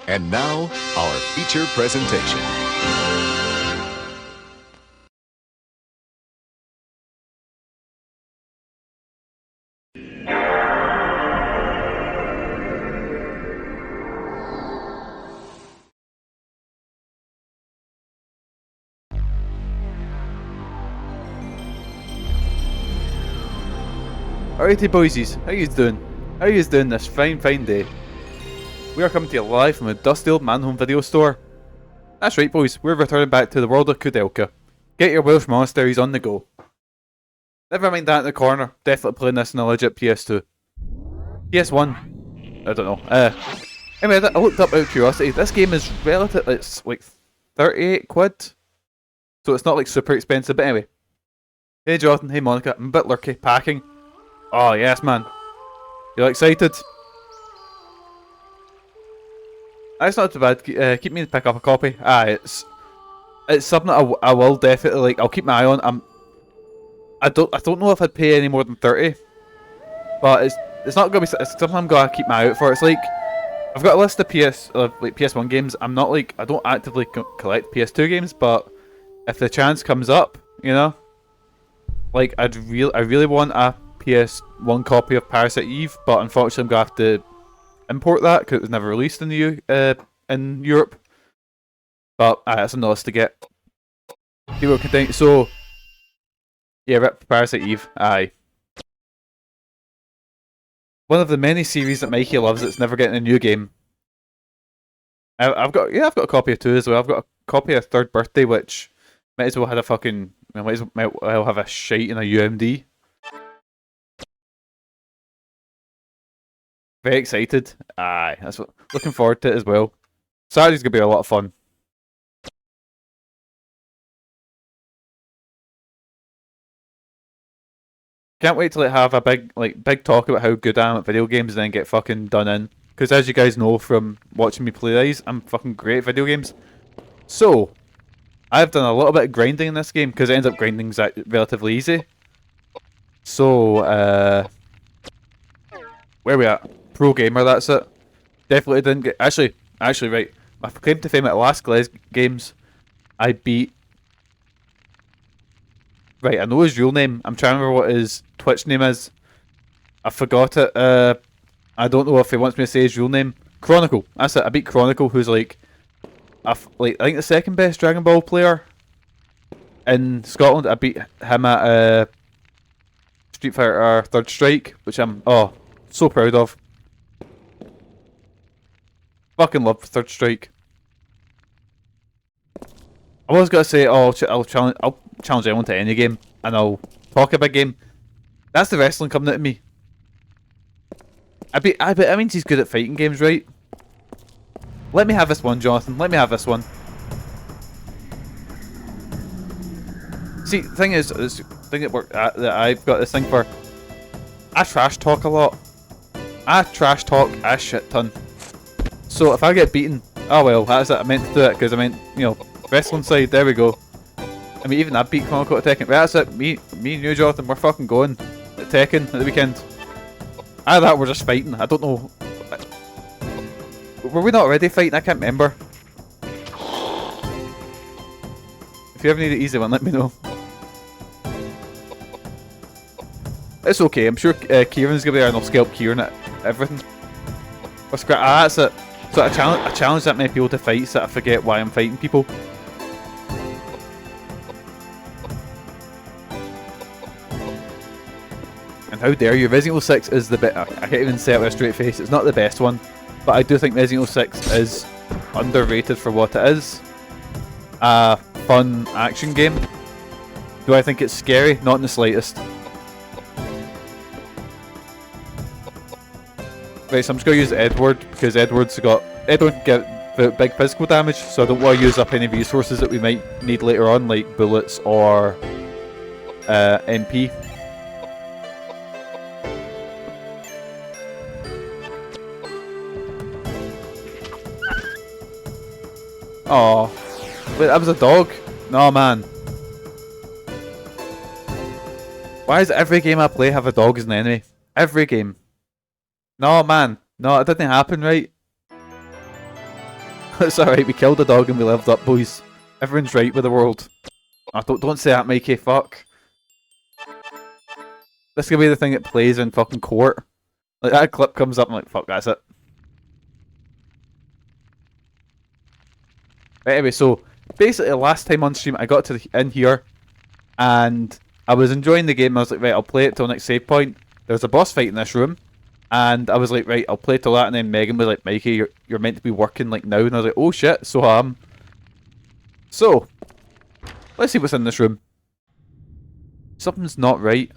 And now, our feature presentation. Alrighty boysies, how yous doing? How yous doing this fine day? We are coming to you live from a dusty old man home video store. That's right boys, we're returning back to the world of Kudelka. Get your Welsh monasteries on the go. Never mind that in the corner, definitely playing this on a legit PS2. PS1? I don't know. Anyway, I looked up out of curiosity, this game is relative, it's like 38 quid. So it's not like super expensive, but anyway. Hey Jonathan, hey Monica, I'm a bit lurky, packing. Oh yes man. You excited? It's not too bad. Keep me to pick up a copy. It's something that I will definitely like. I'll keep my eye on. I don't know if I'd pay any more than 30, but it's not gonna be. It's something I'm gonna keep my eye out for. It's like I've got a list of PS1 games. I'm not like I don't actively collect PS2 games, but if the chance comes up, you know, like I really want a PS1 copy of Parasite Eve, but unfortunately I'm gonna have to import that because it was never released in the in Europe. But that's on the list to get. We will continue. So yeah, rip Parasite Eve. Aye. One of the many series that Mikey loves that's never getting a new game. I've got a copy of 2 as well. I've got a copy of Third Birthday, which might as well have a fucking might well have a shite in a UMD. Very excited. Aye, that's what looking forward to it as well. Saturday's gonna be a lot of fun. Can't wait till I have a big talk about how good I am at video games and then get fucking done in. Because as you guys know from watching me play these, I'm fucking great at video games. So, I've done a little bit of grinding in this game because it ends up grinding's relatively easy. So, where we at? Pro gamer, that's it. Definitely didn't get. Actually, right. My claim to fame at last Glez Games, I beat. Right, I know his real name. I'm trying to remember what his Twitch name is. I forgot it. I don't know if he wants me to say his real name. Chronicle. That's it. I beat Chronicle, who's like, I think the second best Dragon Ball player in Scotland. I beat him at Street Fighter Third Strike, which I'm so proud of. Fucking love Third Strike. I was gonna say, I'll challenge anyone to any game, and I'll talk a big game. That's the wrestling coming out of me. I mean, he's good at fighting games, right? Let me have this one, Jonathan. Let me have this one. See, the thing is, this thing that I've got this thing for. I trash talk a lot. I trash talk a shit ton. So if I get beaten, oh well, that's it. I meant to do it because I meant, you know, wrestling side. There we go. I mean, even I beat Chronicle at Tekken. Right, that's it. Me and you, Jonathan, we're fucking going at Tekken at the weekend. Either that, we're just fighting. I don't know. Were we not already fighting? I can't remember. If you ever need an easy one, let me know. It's okay. I'm sure Kieran's gonna be there, and I'll scalp Kieran at everything. That's it. So I challenge that many people to fights that I forget why I'm fighting people. And how dare you? Resident Evil 6 is the bit. I can't even say it with a straight face. It's not the best one, but I do think Resident Evil 6 is underrated for what it is. A fun action game. Do I think it's scary? Not in the slightest. Right, so I'm just going to use Edward because Edward can get big physical damage, so I don't want to use up any resources that we might need later on, like bullets or NP. Oh, wait, that was a dog? No, man. Why does every game I play have a dog as an enemy? Every game. No, man. No, it didn't happen, right? It's alright, we killed a dog and we lived up, boys. Everyone's right with the world. Oh, don't say that, Mikey, fuck. This could be the thing that plays in fucking court. Like, that clip comes up, I'm like, fuck, that's it. Right, anyway, so, basically, last time on stream, I got to in here, and I was enjoying the game. I was like, right, I'll play it till next save point. There's a boss fight in this room, and I was like, right, I'll play till that. And then Megan was like, Mikey, you're meant to be working like now. And I was like, oh shit, so So, let's see what's in this room. Something's not right.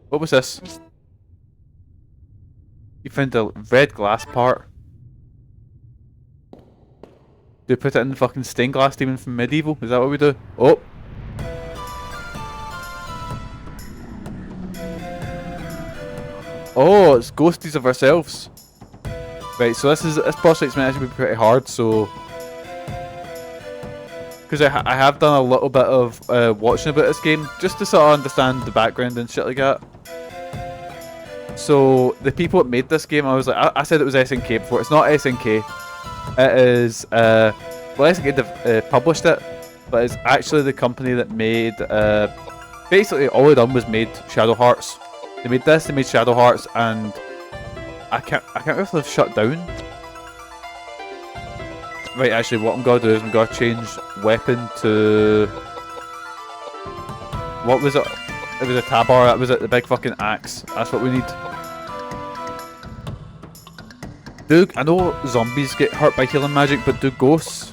What was this? You found a red glass part. Do we put it in the fucking stained glass demon from Medieval? Is that what we do? Oh! Oh, it's ghosties of ourselves. Right, so this boss fight's meant to be pretty hard, so... Because I have done a little bit of watching about this game, just to sort of understand the background and shit like that. So, the people that made this game, I was like, I said it was SNK before. It's not SNK. It is, well, SNK published it, but it's actually the company that made, basically all they done was made Shadow Hearts. They made this, they made Shadow Hearts, and I can't remember if they've shut down. Right, actually, what I'm gonna do is I'm gonna change weapon to... What was it? It was a Tabar, that was it, the big fucking axe. That's what we need. I know zombies get hurt by healing magic, but do ghosts?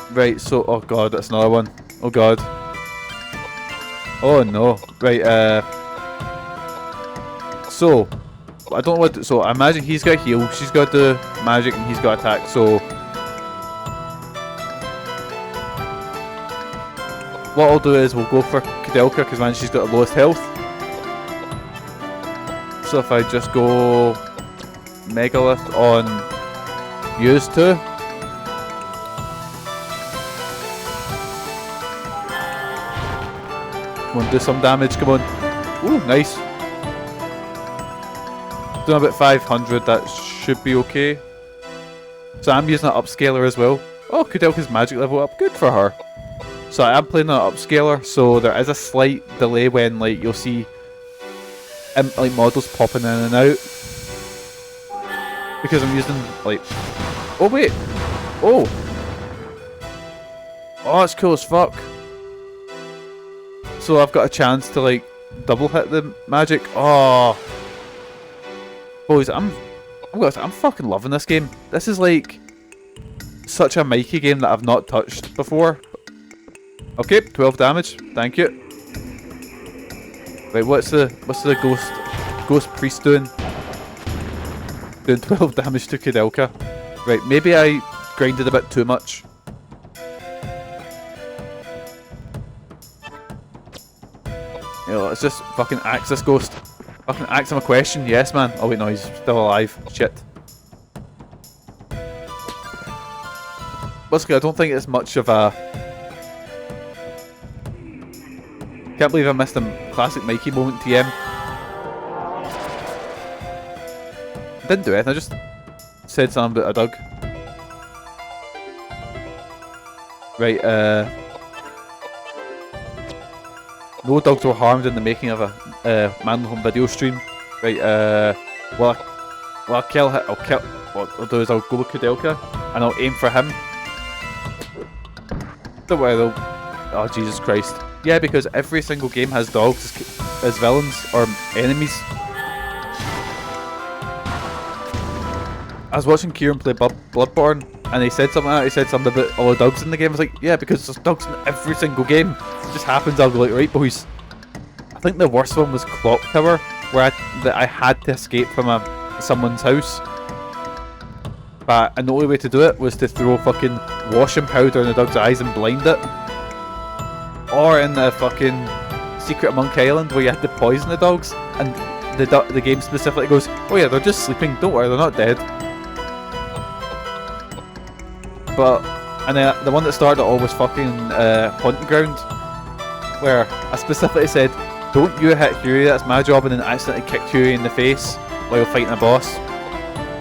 Right, so, oh god, that's another one. Oh god. Oh no. Right, so, I don't know what, so I imagine he's got heal, she's got the magic, and he's got attack, so... What I'll do is we'll go for Kudelka, because man, she's got the lowest health. So if I just go... Megalith on... Use 2. Come on, do some damage, come on. Ooh, nice. Doing about 500, that should be okay. So I'm using an upscaler as well. Oh, Kudelka's magic level up, good for her. So I am playing an upscaler, so there is a slight delay when like you'll see like models popping in and out. Because I'm using like... Oh wait! Oh! Oh, that's cool as fuck. So I've got a chance to like double hit the magic. Oh, boys, I'm fucking loving this game. This is like such a Mikey game that I've not touched before. Okay, 12 damage. Thank you. Right, what's the ghost priest doing? Doing 12 damage to Kudelka. Right, maybe I grinded a bit too much. You know, let's just fucking axe this ghost. Fucking ask him a question. Yes, man. Oh wait, no, he's still alive. Shit. Basically, I don't think it's much of a... Can't believe I missed a classic Mikey moment TM. Didn't do anything, I just said something about a dog. Right, no dogs were harmed in the making of a Manly Home video stream. Right, what I'll do is I'll go with Kudelka and I'll aim for him. Don't worry though. Oh Jesus Christ. Yeah, because every single game has dogs as villains or enemies. I was watching Kieran play Bloodborne and he said something like that. He said something about all the dogs in the game. I was like, yeah, because there's dogs in every single game. It just happens I'll be like, right boys. I think the worst one was Clock Tower, where I had to escape from someone's house. But and the only way to do it was to throw fucking washing powder in the dog's eyes and blind it. Or in the fucking Secret of Monkey Island where you had to poison the dogs and the game specifically goes, oh yeah, they're just sleeping, don't worry, they're not dead. but and then the one that started it all was fucking Haunting Ground, where I specifically said, "Don't you hit Huey? That's my job," and then accidentally kicked Huey in the face while fighting a boss.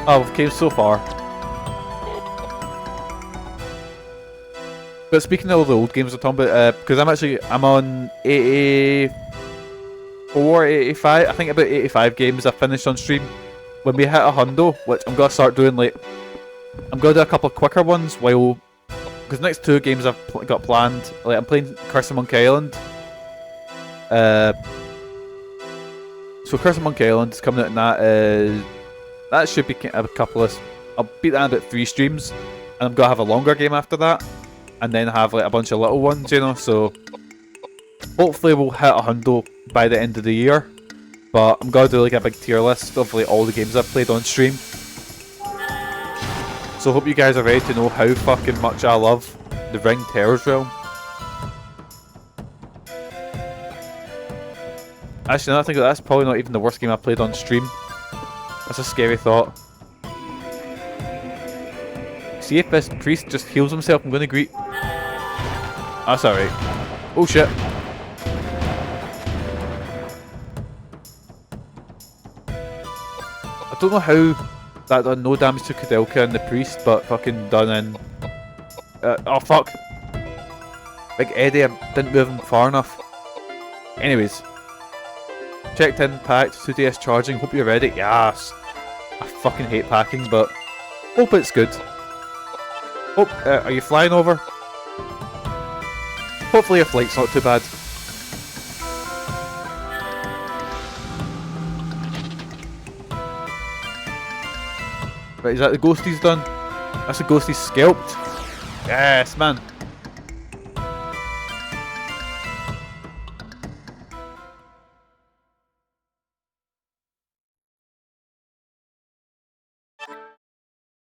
Oh, we've came so far. But speaking of all the old games I'm talking about, because I'm on 84, 85, I think about 85 games I finished on stream. When we hit 100, which I'm gonna start doing, like, I'm gonna do a couple of quicker ones while, because next 2 games I've got planned, like I'm playing Curse of Monkey Island. So Curse of Monkey Island is coming out, and that should be a couple of, I'll beat that in about 3 streams, and I'm gonna have a longer game after that. And then have like a bunch of little ones, you know, so hopefully we'll hit 100 by the end of the year. But I'm gonna do like a big tier list of like all the games I've played on stream. So hope you guys are ready to know how fucking much I love the Ring Terrors Realm. Actually, now I think that's probably not even the worst game I played on stream. That's a scary thought. See if this priest just heals himself, I'm gonna greet. That's alright. Oh shit. I don't know how that done no damage to Kudelka and the priest, but fucking done in. Oh fuck! Big Eddie, I didn't move him far enough. Anyways. Checked in, packed, 2DS charging, hope you're ready. Yes! I fucking hate packing, but hope it's good. Oh, are you flying over? Hopefully your flight's not too bad. Right, is that the ghosties done? That's the ghosties scalped. Yes, man.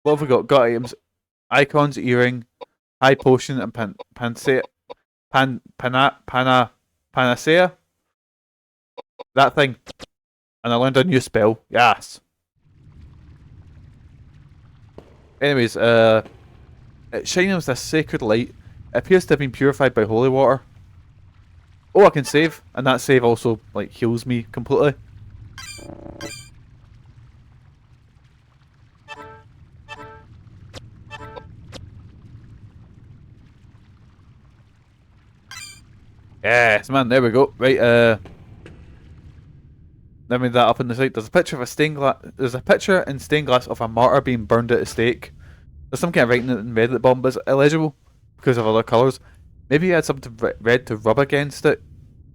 What have we got? Got items. Icons, earring, high potion, and panacea. That thing. And I learned a new spell. Yes. Anyways, it's shining with a sacred light. It appears to have been purified by holy water. Oh, I can save, and that save also like heals me completely. Yes, man, there we go. Right, let me that up on the site. There's a picture of a stained glass. There's a picture in stained glass of a martyr being burned at a stake. There's some kind of writing in red at the bottom, but it's illegible because of other colours. Maybe you had something red to rub against it.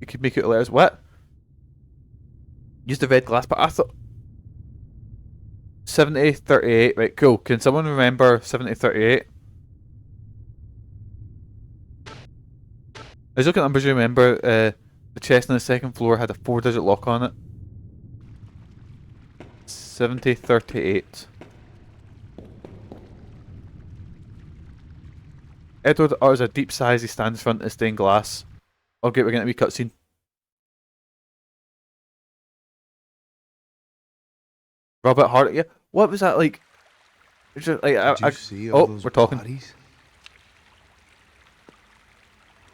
You could make it letters. What? Use the red glass, but I thought 7038. Right, cool. Can someone remember 7038? I was looking at numbers. You remember the chest on the second floor had a 4-digit lock on it. 7038. Edward utters a deep sigh as he stands in front of the stained glass. Okay, we're getting a wee cutscene. Robert Hart, yeah. What was that like? Just, like Did you see all those we're talking. Bodies?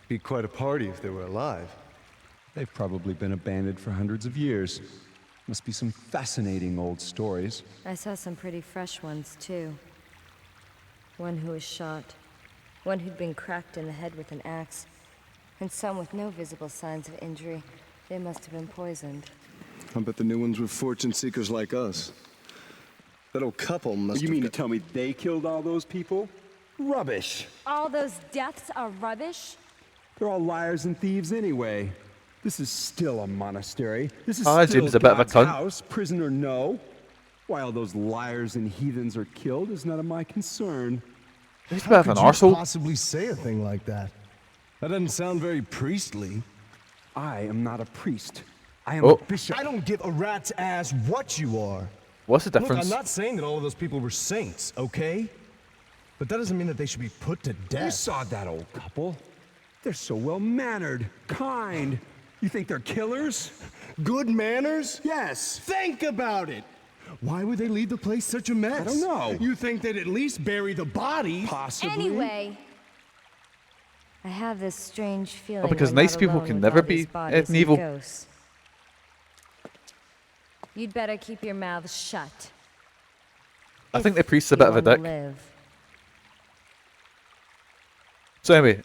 Be quite a party if they were alive. They've probably been abandoned for hundreds of years. Must be some fascinating old stories. I saw some pretty fresh ones, too. One who was shot, one who'd been cracked in the head with an axe, and some with no visible signs of injury. They must have been poisoned. I bet the new ones were fortune seekers like us. That old couple must You have mean to got- tell me they killed all those people? Rubbish! All those deaths are rubbish? They're all liars and thieves anyway. This is still a monastery. This is Ah, still Jim's a bit of a God's cunt. house, prison or no. Why all those liars and heathens are killed is none of my concern. He's a bit of an Could you arsehole. possibly say a thing like that? That doesn't sound very priestly. I am not a priest. I am Oh. a bishop. I don't give a rat's ass what you are. What's the Look, difference? I'm not saying that all of those people were saints, okay? But that doesn't mean that they should be put to You death. saw that old couple. They're so well-mannered, kind. You think they're killers? Good manners? Yes. Think about it. Why would they leave the place such a mess? I don't know. You think they'd at least bury the body? Possibly. Anyway, I have this strange feeling. because we're nice not people alone can with never all these be bodies and evil. ghosts. You'd better keep your mouths shut. I think the if priest's a you bit of a wanna dick. live. So anyway,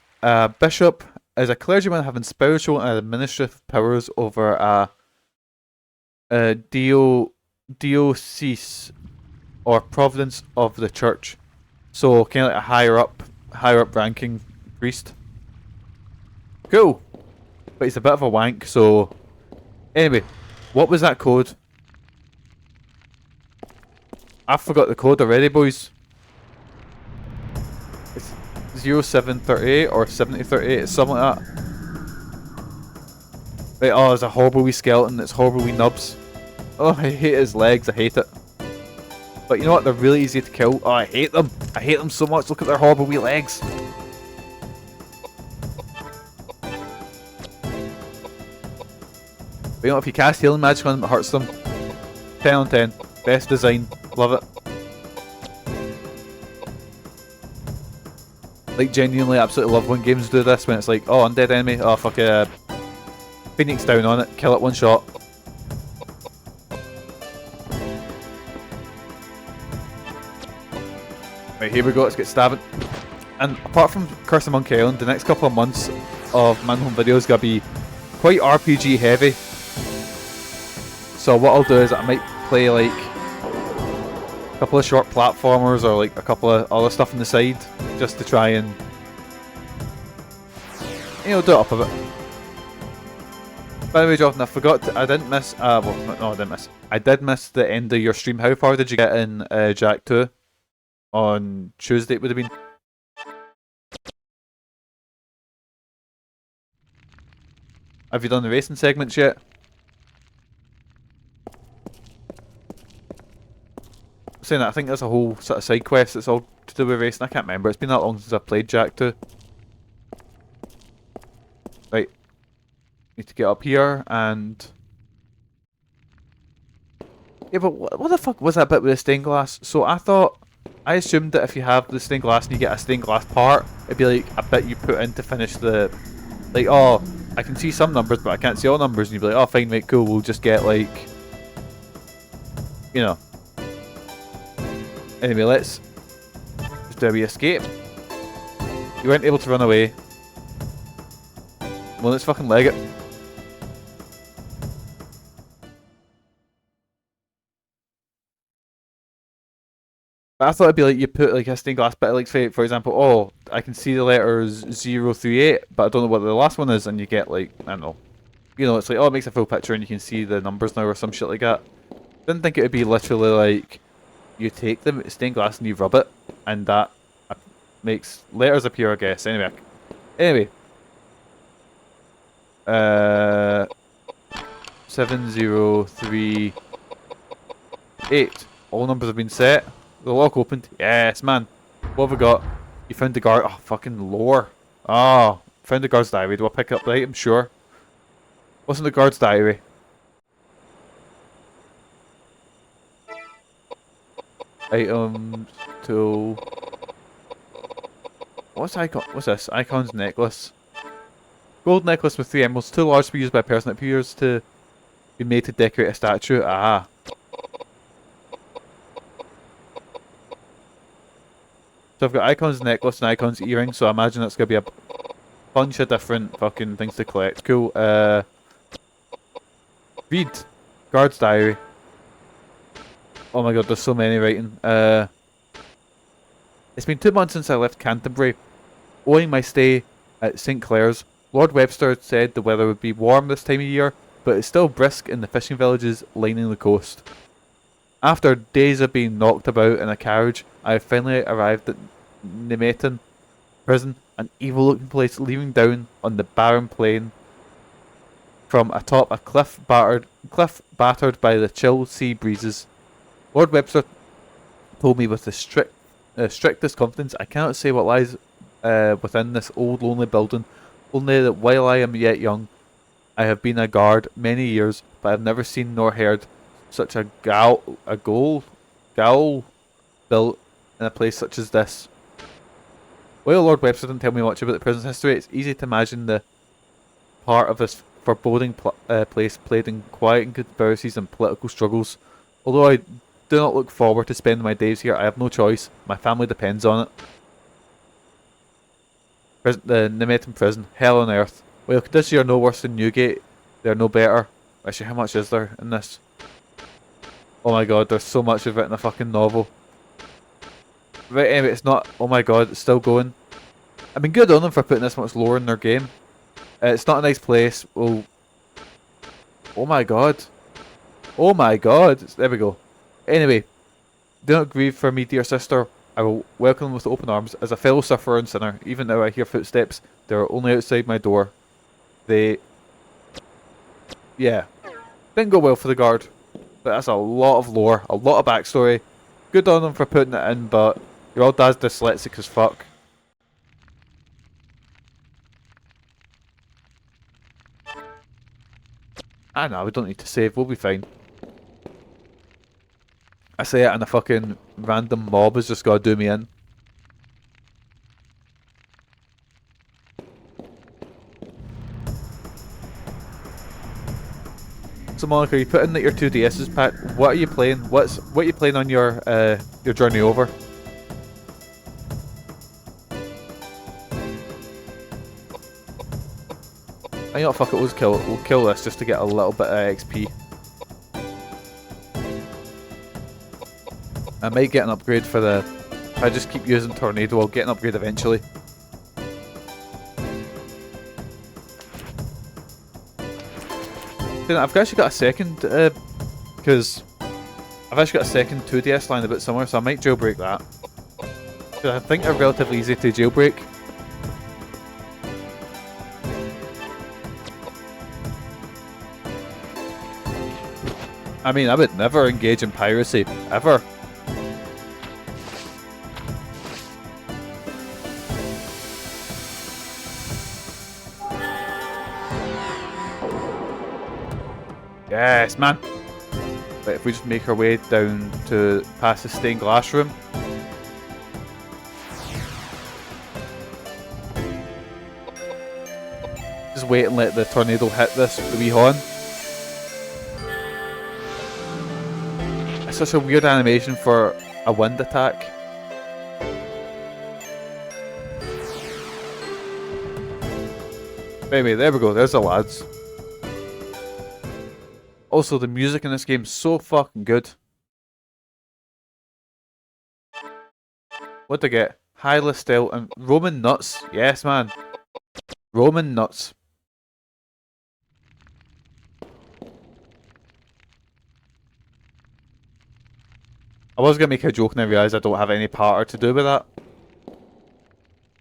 Bishop is a clergyman having spiritual and administrative powers over a diocese or providence of the church. So kind of like a higher up ranking priest. Cool. But he's a bit of a wank, so anyway, what was that code? I forgot the code already, boys. It's 0738 or 7038, it's something like that. Right, oh, there's a horrible wee skeleton, it's horrible wee nubs. Oh, I hate his legs, I hate it. But you know what, they're really easy to kill. Oh, I hate them. I hate them so much, look at their horrible wee legs. But you know, if you cast healing magic on them, it hurts them. 10 on 10. Best design. Love it. Like, genuinely, absolutely love when games do this, when it's like, oh, undead enemy, oh, fuck it. Phoenix down on it, kill it one shot. Right, here we go, let's get stabbing. And apart from Curse of Monkey Island, the next couple of months of Manhome videos gonna be quite RPG heavy. So what I'll do is I might play like a couple of short platformers or like a couple of other stuff on the side just to try and, you know, do it up a bit. By the way, Jonathan, I forgot to, I didn't miss, well, no I didn't miss. I did miss the end of your stream. How far did you get in Jak 2? On Tuesday it would have been. Have you done the racing segments yet? Saying that, I think there's a whole sort of side quest that's all to do with racing. I can't remember. It's been that long since I've played Jak 2. Right. Need to get up here and... Yeah, but what the fuck was that bit with the stained glass? So I assumed that if you have the stained glass and you get a stained glass part, it'd be like a bit you put in to finish the... Like, oh, I can see some numbers, but I can't see all numbers. And you'd be like, oh, fine, mate, cool, we'll just get, like... You know. Anyway, let's just do a wee escape. You weren't able to run away. Well, let's fucking leg it. But I thought it'd be like you put like a stained glass bit, like say, for example, oh, I can see the letters 0 through 8, but I don't know what the last one is, and you get like, I don't know. You know, it's like, oh, it makes a full picture and you can see the numbers now or some shit like that. Didn't think it would be literally like, you take the stained glass and you rub it, and that makes letters appear, I guess. Anyway. 7038. All numbers have been set. The lock opened. Yes, man. What have we got? You found the guard. Oh, fucking lore. Oh, found the guard's diary. Do I pick up the item? Sure. What's in the guard's diary? Items, tool. What's icon? What's this? Icon's necklace. Gold necklace with 3 emeralds, too large to be used by a person. It appears to be made to decorate a statue. Ah. So I've got Icon's necklace and Icon's earring, so I imagine it's gonna be a bunch of different fucking things to collect. Cool. Read. Guard's diary. Oh my god, there's so many writing. It's been 2 months since I left Canterbury. Owing my stay at St. Clair's, Lord Webster said the weather would be warm this time of year, but it's still brisk in the fishing villages lining the coast. After days of being knocked about in a carriage, I have finally arrived at Nemeton prison, an evil-looking place leaning down on the barren plain from atop a cliff battered by the chill sea breezes. Lord Webster told me with the strictest confidence I cannot say what lies within this old lonely building, only that while I am yet young, I have been a guard many years, but I have never seen nor heard such a goal built in a place such as this? While Lord Webster didn't tell me much about the prison's history, it's easy to imagine the part of this foreboding place played in quiet and conspiracies and political struggles. Although I do not look forward to spending my days here, I have no choice. My family depends on it. The Nemeton prison, hell on earth. Well, conditions are no worse than Newgate. They're no better. Actually, how much is there in this? Oh my god, there's so much of it in a fucking novel. Right, anyway, it's not. Oh my god, it's still going. I mean, good on them for putting this much lore in their game. It's not a nice place. Oh my god. Oh my god. There we go. Anyway, do not grieve for me, dear sister. I will welcome them with open arms. As a fellow sufferer and sinner, even now I hear footsteps. They are only outside my door. Yeah. Didn't go well for the guard. But that's a lot of lore, a lot of backstory. Good on them for putting it in, but your old dad's dyslexic as fuck. Ah, no, we don't need to save. We'll be fine. I say it and a fucking random mob has just got to do me in. So Monica, you put in that your 2DS's pack. What are you playing? What are you playing on your journey over? I know, fuck it, we'll kill this just to get a little bit of XP. I might get an upgrade for the... If I just keep using Tornado, I'll get an upgrade eventually. I've actually got a second, because I've actually got a second 2DS lying about somewhere, so I might jailbreak that. I think they're relatively easy to jailbreak. I mean, I would never engage in piracy, ever. Yes, man. But if we just make our way down to past the stained glass room. Just wait and let the tornado hit this wee horn. It's such a weird animation for a wind attack. Anyway, there we go. There's the lads. Also, the music in this game is so fucking good. What'd I get? Hylastel and Roman nuts. Yes, man. Roman nuts. I was going to make a joke and I realised I don't have any part to do with that.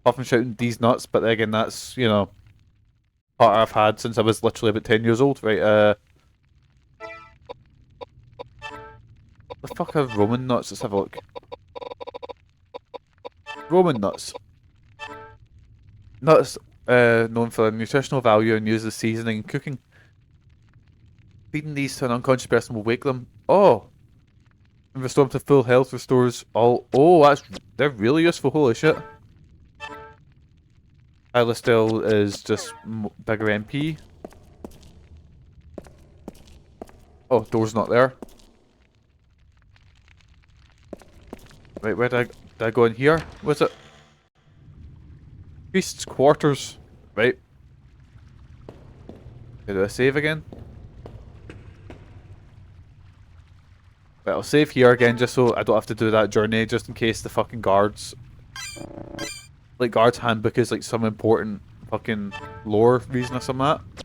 Apart from shouting these nuts, but again, that's, you know, part I've had since I was literally about 10 years old. Right, the fuck are Roman nuts? Let's have a look. Roman nuts. Nuts known for their nutritional value and used as seasoning and cooking. Feeding these to an unconscious person will wake them. Oh! And restore them to full health, restores all... Oh, they're really useful, holy shit. Hylastel is just bigger MP. Oh, door's not there. Right, where did I go in here? Was it? Priest's quarters. Right. Okay, do I save again? Right, I'll save here again just so I don't have to do that journey, just in case the fucking guards... Like, guard's handbook is like some important fucking lore reason or something like that.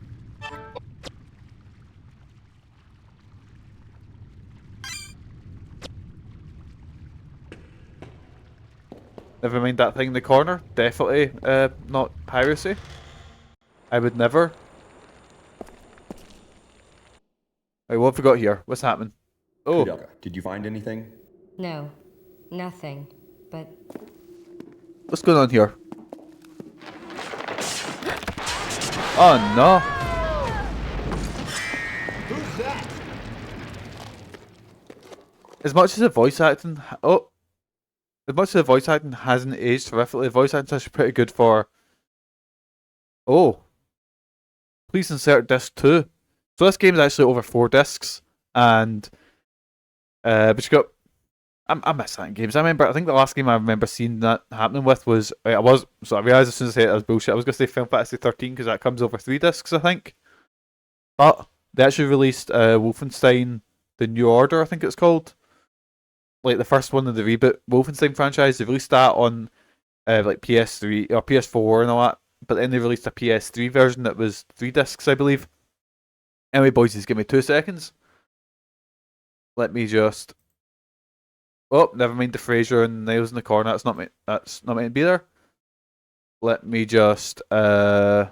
Never mind that thing in the corner. Definitely not piracy. I would never. Right, what have we got here? What's happening? Oh. Kudelka, did you find anything? No, nothing. But What's going on here? Oh no. Who's that? as much as the voice acting, as much as the voice acting hasn't aged terrifically, the voice acting is actually pretty good for. Oh, please insert disc 2. So this game is actually over 4 discs, and but you got. I miss that in games. I think the last game I remember seeing that happening with was I realised as soon as I said it was bullshit. I was gonna say Final Fantasy 13 because that comes over 3 discs, I think. But they actually released Wolfenstein: The New Order, I think it's called. Like the first one of the reboot Wolfenstein franchise. They released that on like PS3 or PS4 and all that. But then they released a PS3 version that was 3 discs, I believe. Anyway, boys, just give me 2 seconds. Let me just. Oh, never mind the Fraser and nails in the corner. That's not meant to be there. Let me just there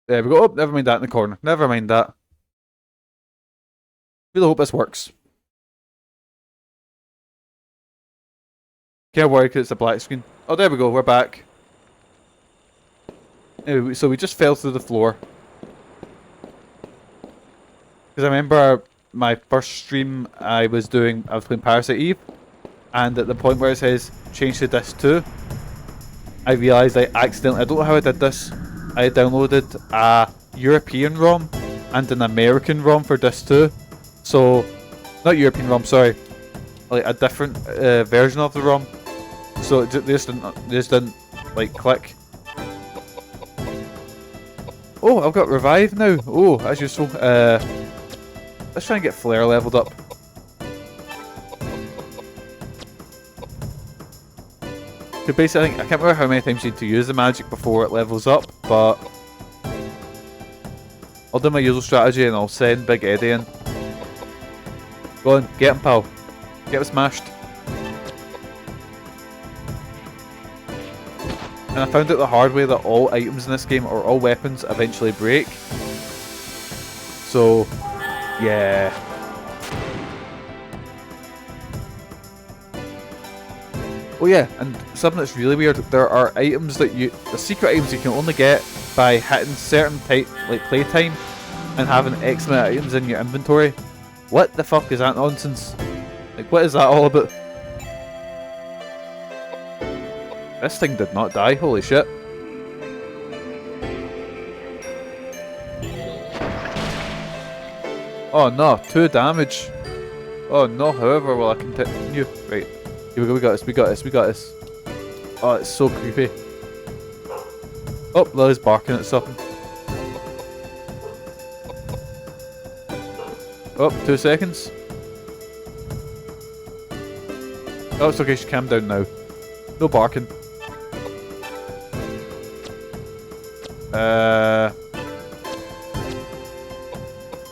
we go. Oh, never mind that in the corner. Never mind that. Really hope this works. Can't worry because it's a black screen. Oh, there we go. We're back. Anyway, so we just fell through the floor. Because I remember my first stream I was playing Parasite Eve, and at the point where it says change to disc 2, I realised I don't know how I did this, I downloaded a European ROM and an American ROM for disc 2. So, not European ROM, sorry, like a different version of the ROM. So they just didn't like click. Oh, I've got revive now. Oh, that's useful. Let's try and get flare leveled up. Because basically, I can't remember how many times you need to use the magic before it levels up, but I'll do my usual strategy and I'll send Big Eddie in. Go on, get him, pal. Get him smashed. And I found out the hard way that all items in this game, or all weapons, eventually break. So, yeah. Oh yeah, and something that's really weird, there are items that the secret items you can only get by hitting certain playtime and having X amount of items in your inventory. What the fuck is that nonsense? Like, what is that all about? This thing did not die, holy shit. Oh no, 2 damage. Oh no, however will I continue? Right, here we go, we got this. Oh, it's so creepy. Oh, Lily's barking at something. Oh, 2 seconds. Oh, it's okay, she calmed down now. No barking.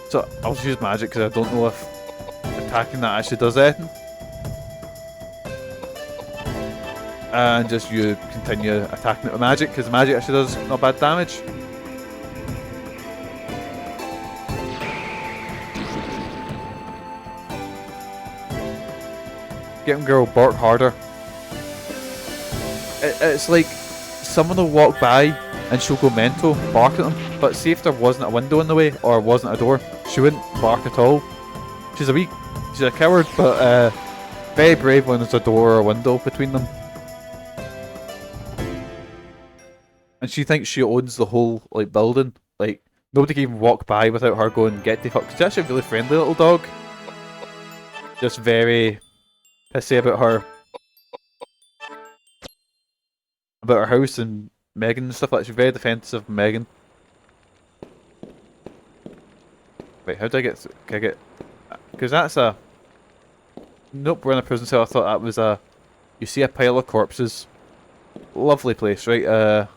So I'll just use magic because I don't know if attacking that actually does anything. And just you continue attacking it with magic because magic actually does not bad damage. Get him, girl, bark harder. It's like someone will walk by and she'll go mental, bark at them, but see if there wasn't a window in the way or wasn't a door, she wouldn't bark at all. She's a coward, but very brave when there's a door or a window between them. And she thinks she owns the whole building. Like, nobody can even walk by without her going, get the fuck. She's actually a really friendly little dog. Just very pissy about her house and Megan and stuff like that. She's very defensive of Megan. Wait, how do I get through? Can I get... Because that's a... Nope, we're in a prison cell. I thought that was a... You see a pile of corpses. Lovely place, right?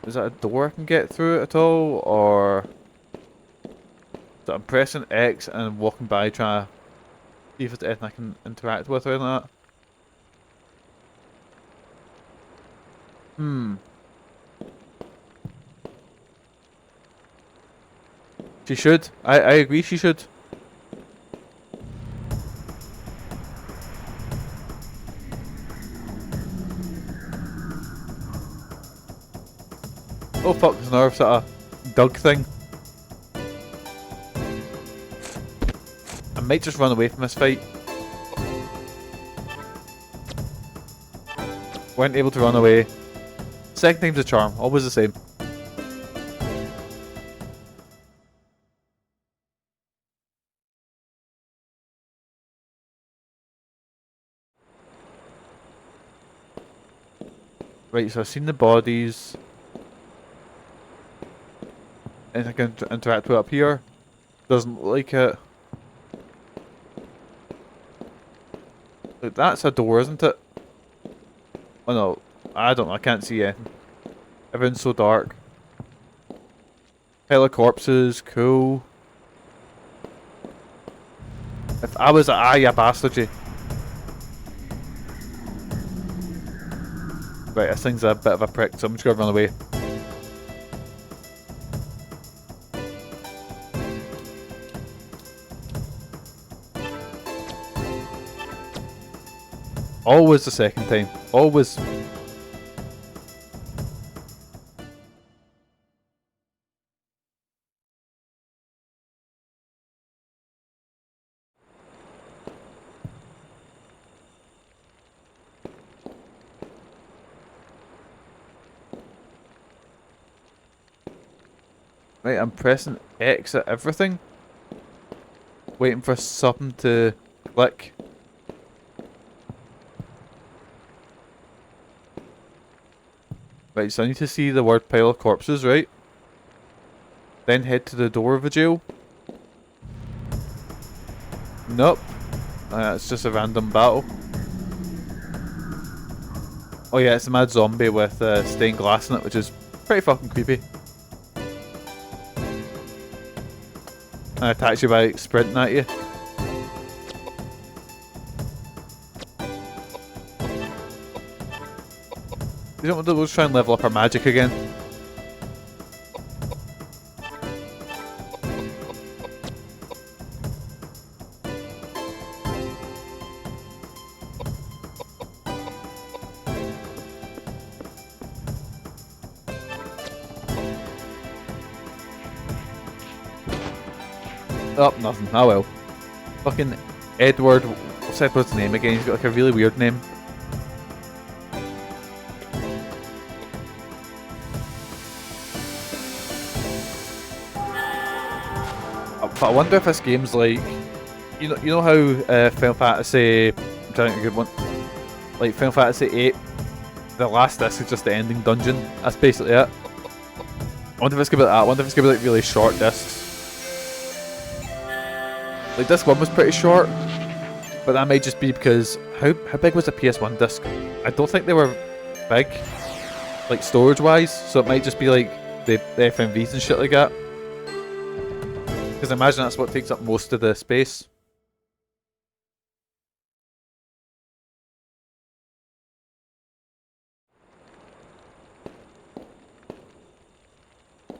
Is that a door I can get through at all? Or... So I'm pressing X and walking by trying to see if there's anything I can interact with or anything like that. She should. I agree she should. Oh fuck, there's another sort of dug thing. I might just run away from this fight. Weren't able to run away. Second time's a charm, always the same. Right, so I've seen the bodies. Anything I can interact with up here? Doesn't look like it. Look, that's a door, isn't it? Oh no, I don't know, I can't see anything. Everything's so dark. Pile of corpses, cool. If I was you bastard, you. Right, this thing's a bit of a prick, so I'm just gonna run away. Always the second time. Always. Right, I'm pressing X at everything. Waiting for something to click. Right, so I need to see the word pile of corpses, right? Then head to the door of the jail. Nope. It's just a random battle. Oh yeah, it's a mad zombie with stained glass in it, which is pretty fucking creepy. And attacks you by sprinting at you. You don't want to let's try and level up our magic again. Oh, nothing. Oh well. Fucking Edward. What's Edward's name again? He's got like a really weird name. But I wonder if this game's like, you know how Final Fantasy, I'm trying to think of a good one, like Final Fantasy 8, the last disc is just the ending dungeon. That's basically it. I wonder if it's gonna be like that. I wonder if it's gonna be like really short discs. Like this one was pretty short, but that might just be because how big was the PS1 disc? I don't think they were big, like storage wise. So it might just be like the FMVs and shit like that. Because I imagine that's what takes up most of the space.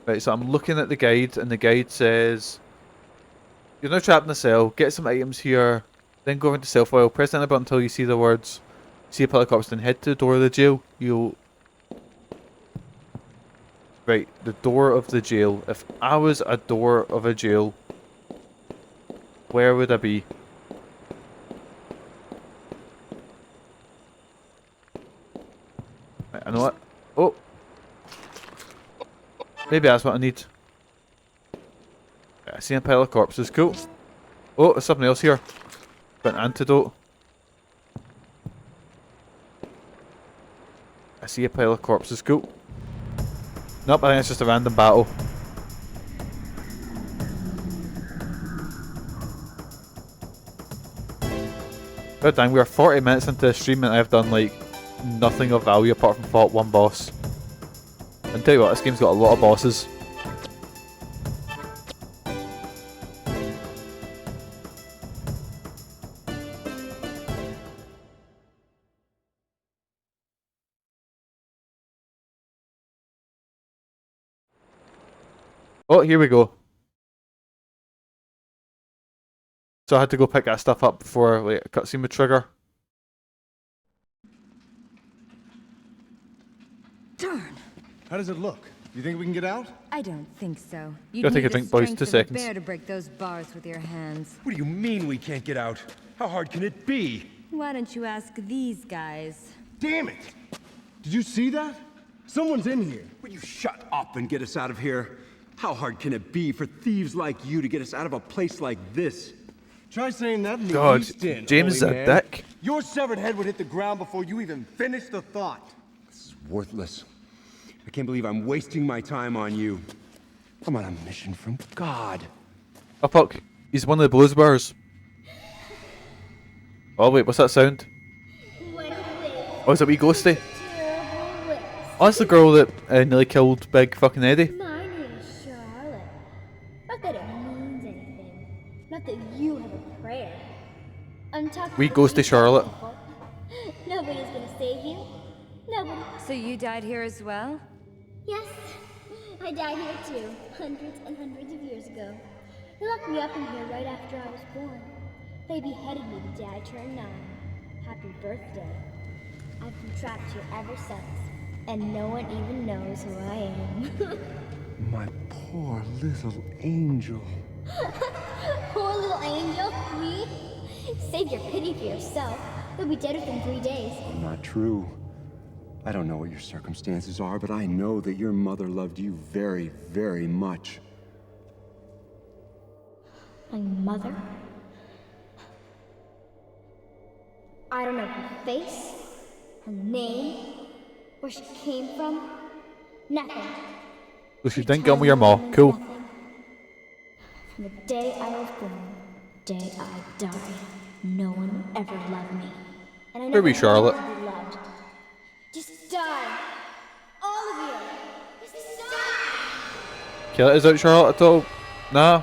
Right, so I'm looking at the guide, and the guide says you're now trapped in a cell. Get some items here, then go into self oil. Press the button until you see the words "See a pile of corpses," then head to the door of the jail. You'll right, the door of the jail. If I was a door of a jail, where would I be? Right, I know what. Oh, maybe that's what I need. I see a pile of corpses, cool. Oh, there's something else here. Got an antidote. I see a pile of corpses, cool. Nope, I think it's just a random battle. God dang, we are 40 minutes into the stream and I've done like nothing of value apart from fought one boss. And tell you what, this game's got a lot of bosses. Oh, here we go. So I had to go pick that stuff up before like a cutscene would trigger. Darn. How does it look? You think we can get out? I don't think so. You'd Go take need a drink, the boys. strength 2 of a seconds. bear to break those bars with your hands. What do you mean we can't get out? How hard can it be? Why don't you ask these guys? Damn it! Did you see that? Someone's in here. Will you shut up and get us out of here? How hard can it be for thieves like you to get us out of a place like this? Try saying that in the God, East End, James is holy a man. dick. Your severed head would hit the ground before you even finished the thought. This is worthless. I can't believe I'm wasting my time on you. I'm on a mission from God. Oh fuck, he's one of the blues bars. Oh wait, what's that sound? Oh, is it wee ghosty? Oh, that's the girl that nearly killed Big fucking Eddie. My name is Charlotte. Not that it means anything. Not that you have a prayer. I'm talking Wee to ghosty you Charlotte. people. Nobody's gonna save you. Nobody. So you died here as well? Yes, I died here too, hundreds and hundreds of years ago. They locked me up in here right after I was born. They beheaded me the day I turned 9. Happy birthday. I've been trapped here ever since, and no one even knows who I am. My poor little angel. Poor little angel, me? Save your pity for yourself. You'll be dead within 3 days. Not true. I don't know what your circumstances are, but I know that your mother loved you very, very much. My mother? I don't know her face, her name, where she came from. Nothing. So she She didn't get on with your tells ma. me Cool. nothing. From the day I was born, the day I died, no one ever loved me. And I Here never we, Charlotte. wanted to be loved. Just die. All of you. Just die. Kill it is out, Charlotte, at all? Nah.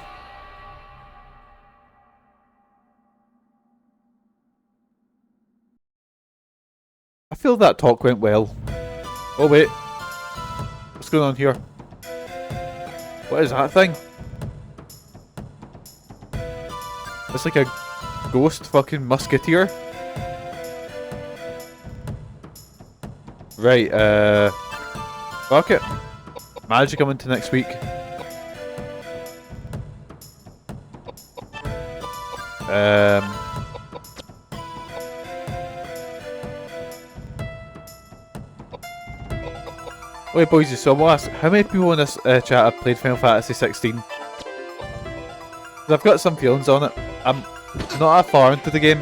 I feel that talk went well. Oh wait. What's going on here? What is that thing? It's like a ghost fucking musketeer. Right, fuck it. Magic coming to next week. Wait, boys, so I'm gonna ask, how many people in this chat have played Final Fantasy 16? 'Cause I've got some feelings on it. I'm not that far into the game.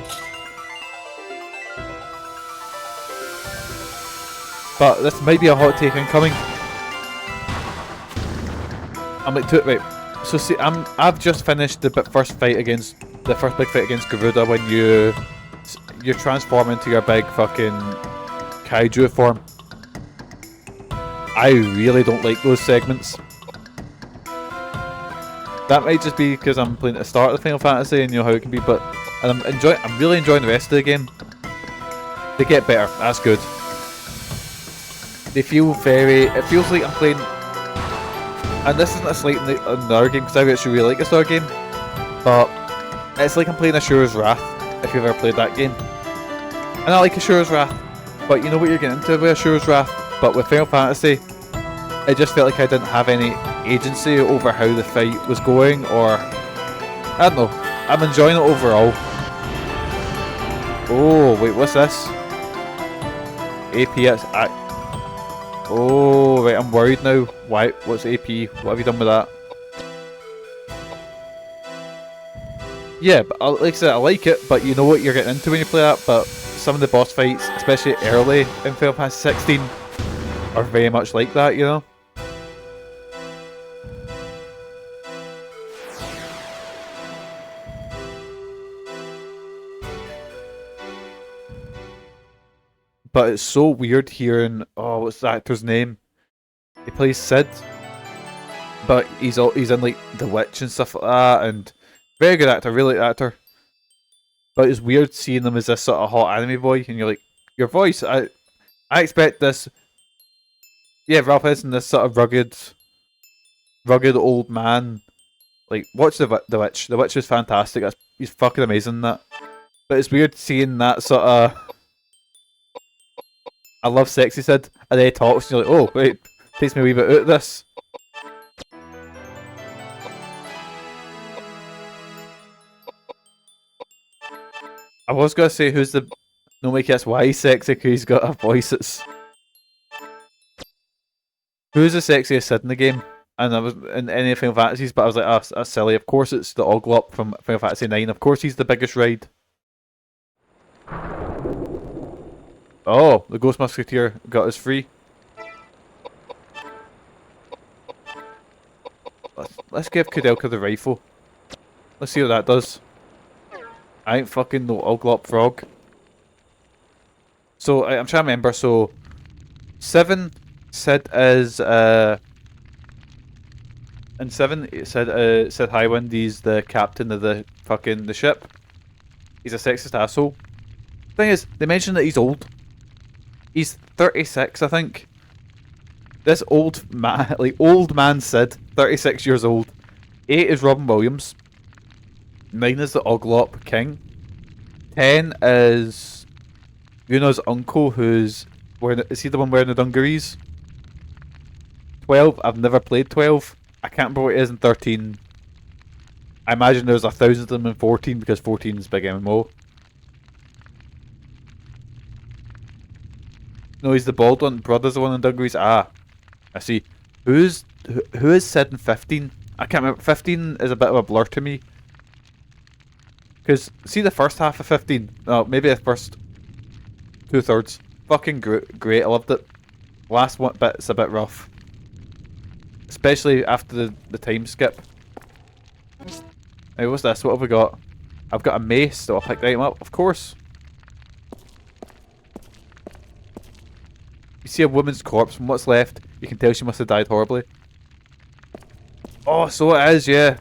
But this might be a hot take incoming. I'm like, wait. So see, I've just finished the first big fight against Garuda when you transform into your big fucking kaiju form. I really don't like those segments. That might just be because I'm playing at the start of the Final Fantasy and you know how it can be, but I'm really enjoying the rest of the game. They get better. That's good. They feel it feels like I'm playing, and this isn't a slight on another game because I actually really like this other game, but it's like I'm playing Ashura's Wrath, if you've ever played that game. And I like Ashura's Wrath, but you know what you're getting into with Ashura's Wrath, but with Final Fantasy, it just felt like I didn't have any agency over how the fight was going, or I don't know, I'm enjoying it overall. Oh wait, what's this? APS Act. Oh, right, I'm worried now. Why? What's AP? What have you done with that? Yeah, but like I said, I like it, but you know what you're getting into when you play that, but some of the boss fights, especially early in Final Fantasy 16, are very much like that, you know? But it's so weird hearing, oh, what's the actor's name? He plays Sid, but he's in like The Witch and stuff like that, and very good actor, really like actor. But it's weird seeing him as this sort of hot anime boy, and you're like, your voice, I expect this. Yeah, Ralph Edson, this sort of rugged old man. Like, watch The Witch. The Witch is fantastic. He's fucking amazing in that. But it's weird seeing that sort of. I love Sexy Sid, and then he talks, and you're like, oh, wait, takes me a wee bit out of this. I was gonna say who's the no make that's why he's sexy because he's got a voice that's who's the sexiest Sid in the game? And I was in any Final Fantasies, but I was like, oh, that's silly. Of course it's the Oglop from Final Fantasy 9. Of course he's the biggest ride. Oh, the Ghost Musketeer got us free. Let's give Kudelka the rifle. Let's see what that does. I ain't fucking no Oglop frog. So I'm trying to remember. So 7 Sid is in 7 Sid Highwind. He's the captain of the ship. He's a sexist asshole. Thing is, they mentioned that he's old. He's 36, I think. This old man, like old man Sid, 36 years old. 8 is Robin Williams. 9 is the Oglop King. 10 is Yuna's uncle, who's wearing. Is he the one wearing the dungarees? 12. I've never played 12. I can't remember what it is in 13. I imagine there's 1,000 of them in 14 because 14 is big MMO. No, he's the bald one. Brother's the one in dungarees. Ah, I see. Who is Sid in 15? I can't remember. 15 is a bit of a blur to me. Because, see the first half of 15? No, maybe the first 2/3. Fucking great, I loved it. Last one bit's a bit rough. Especially after the time skip. Hey, what's this? What have we got? I've got a mace, so I'll pick the item up, of course. You see a woman's corpse from what's left, you can tell she must have died horribly. Oh, so it is, yeah.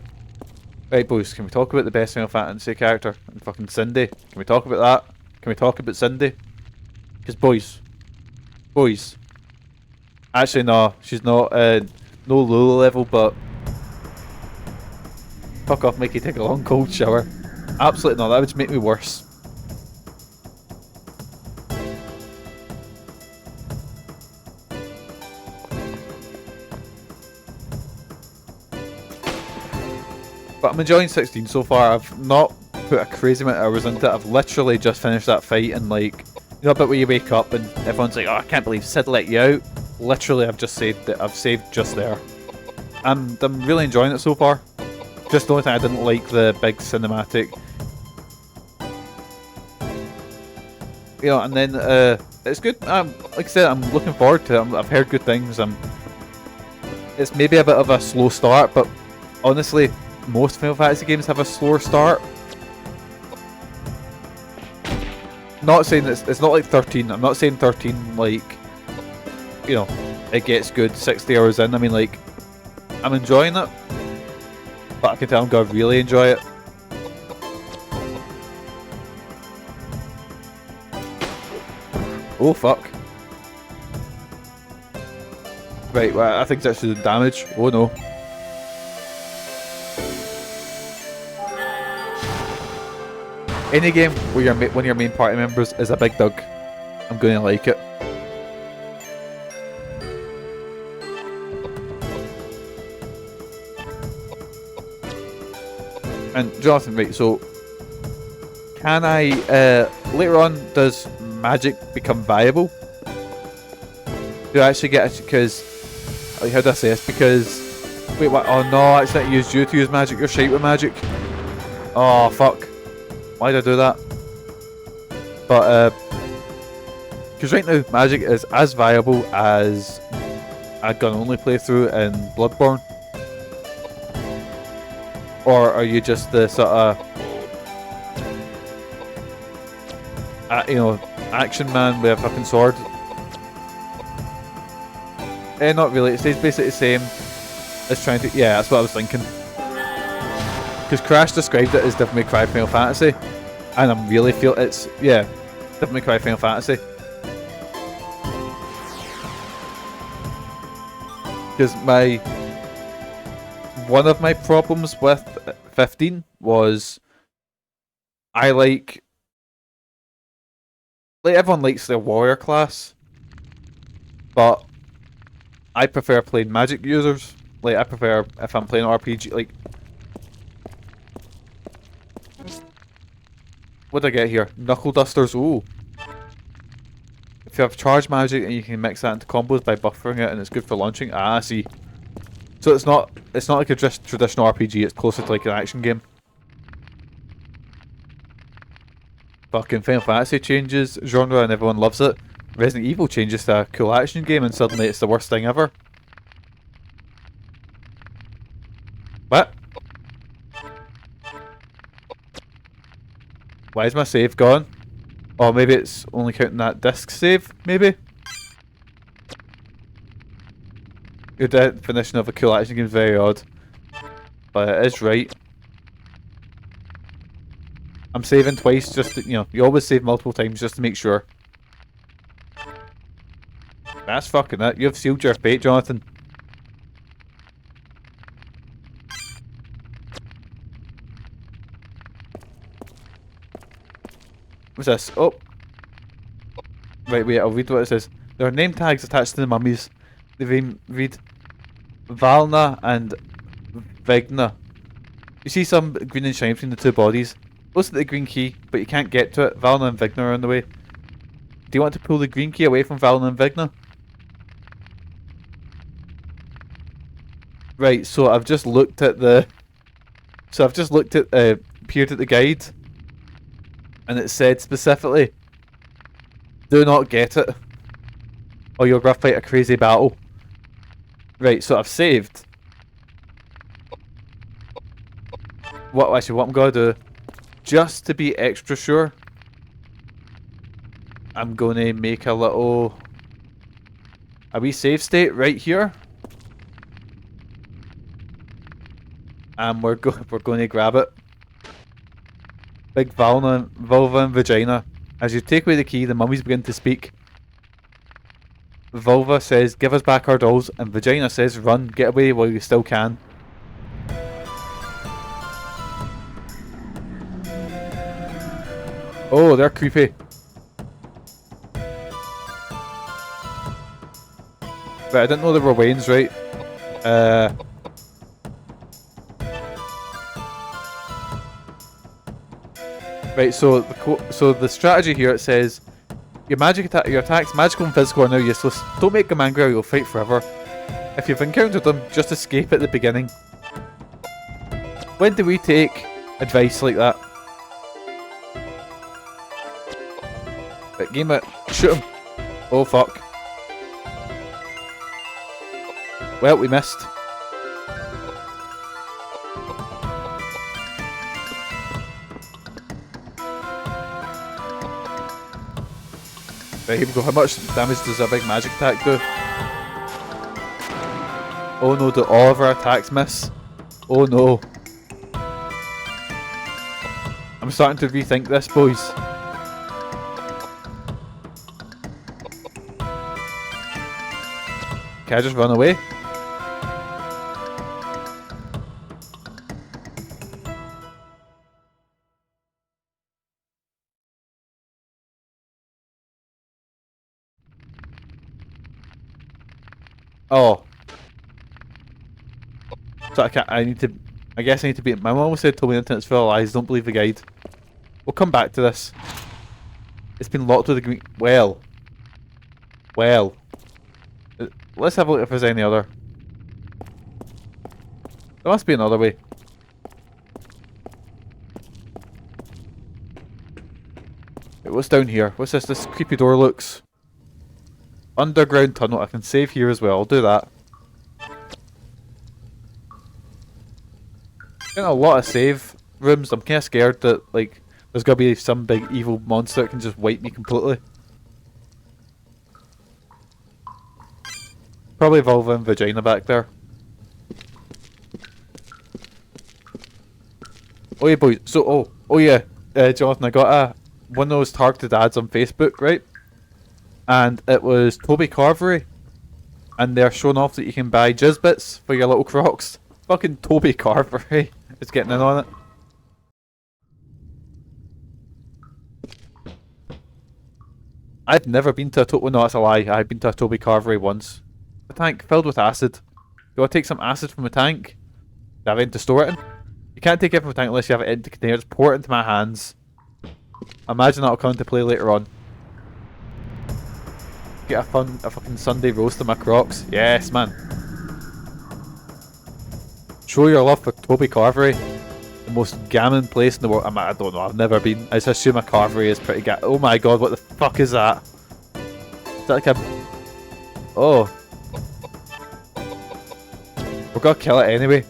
Right, boys, can we talk about the best Final Fantasy character? And fucking Cindy. Can we talk about that? Can we talk about Cindy? Because, boys. Actually, no, she's not, no Lula level, but... Fuck off, make you take a long cold shower. Absolutely not, that would just make me worse. But I'm enjoying 16 so far. I've not put a crazy amount of hours into it. I've literally just finished that fight and like, you know, a bit where you wake up and everyone's like, oh, I can't believe Sid let you out. Literally, I've just saved it. I've saved just there. And I'm really enjoying it so far. Just the only thing I didn't like the big cinematic. You know, and then it's good. Like I said, I'm looking forward to it. I've heard good things. It's maybe a bit of a slow start, but honestly, most Final Fantasy games have a slower start. Not saying it's not like 13. I'm not saying 13 like, you know, it gets good 60 hours in. I mean, like, I'm enjoying it, but I can tell I'm gonna really enjoy it. Oh fuck! Right, well, I think it's actually doing damage. Oh no! Any game where one of your main party members is a big dog, I'm going to like it. And Jonathan, right, so can I, later on, does magic become viable? Do I actually get it? Because, like, how do I say this? Because, wait, what? Oh no, I accidentally used you to use magic. You're shite with magic. Oh, fuck. Why did I do that? But, because right now, magic is as viable as a gun-only playthrough in Bloodborne. Or are you just the sort of, you know, action man with a fucking sword? Not really, it stays basically the same as trying to, yeah, that's what I was thinking. Because Crash described it as Devil May Cry Final Fantasy, and I really feel it's, yeah, Devil May Cry Final Fantasy. Because one of my problems with 15 was I like everyone likes their warrior class, but I prefer playing magic users. Like, I prefer if I'm playing RPG, like... What did I get here? Knuckle Dusters, ooh. If you have charge magic and you can mix that into combos by buffering it and it's good for launching. Ah, I see. So it's not like a just traditional RPG, it's closer to like an action game. Fucking Final Fantasy changes genre and everyone loves it. Resident Evil changes to a cool action game and suddenly it's the worst thing ever. What? Why is my save gone? Oh, maybe it's only counting that disc save, maybe? Your definition of a cool action game is very odd. But it is right. I'm saving twice just to, you know, you always save multiple times just to make sure. That's fucking it. You've sealed your fate, Jonathan. What's this? Oh. Right, wait, I'll read what it says. There are name tags attached to the mummies. They read Valna and Vigna. You see some green and shine between the two bodies. Close to the green key, but you can't get to it. Valna and Vigna are on the way. Do you want to pull the green key away from Valna and Vigna? Right, so I've just looked at the... So I've just looked at... peered at the guide. And it said specifically... Do not get it. Or you're going to fight a crazy battle. Right, so I've saved. What I'm going to do... Just to be extra sure... I'm going to make a little... A wee save state right here. And we're going to grab it. Big vulva and vagina. As you take away the key, the mummies begin to speak. Vulva says, "Give us back our dolls," and Vagina says, "Run, get away while you still can." Oh, they're creepy. But I didn't know they were Waynes, right? Right, so the strategy here, it says your attacks, magical and physical, are now useless. Don't make them angry or you'll fight forever. If you've encountered them, just escape at the beginning. When do we take advice like that? Right, game it. Shoot him. Oh fuck. Well, we missed. Right, here we go. How much damage does a big magic attack do? Oh no, do all of our attacks miss? Oh no. I'm starting to rethink this, boys. Can I just run away? Oh. So I guess I need to be... My mum always said, told me the internet's full of lies, don't believe the guide. We'll come back to this. It's been locked with the green... Well. Let's have a look if there's any other. There must be another way. Wait, what's down here? What's this? This creepy door looks... Underground tunnel. I can save here as well. I'll do that. Getting a lot of save rooms. I'm kind of scared that, like, there's gonna be some big evil monster that can just wipe me completely. Probably vulva and vagina back there. Oh yeah, boys. So, oh yeah, Jonathan, I got one of those targeted ads on Facebook, right? And it was Toby Carvery, and they're showing off that you can buy jizz bits for your little Crocs. Fucking Toby Carvery is getting in on it. I've never been to a Toby... No, that's a lie. I've been to a Toby Carvery once. A tank filled with acid. Do I take some acid from a tank? Do I have anything to store it in? You can't take it from a tank unless you have it empty container. Just pour it into my hands. Imagine that'll come into play later on. Get a fucking Sunday roast of my Crocs. Yes, man. Show your love for Toby Carvery. The most gammon place in the world. I don't know, I've never been. I just assume a carvery is pretty oh my god, what the fuck is that? Is that like a... Oh. We're gonna kill it anyway.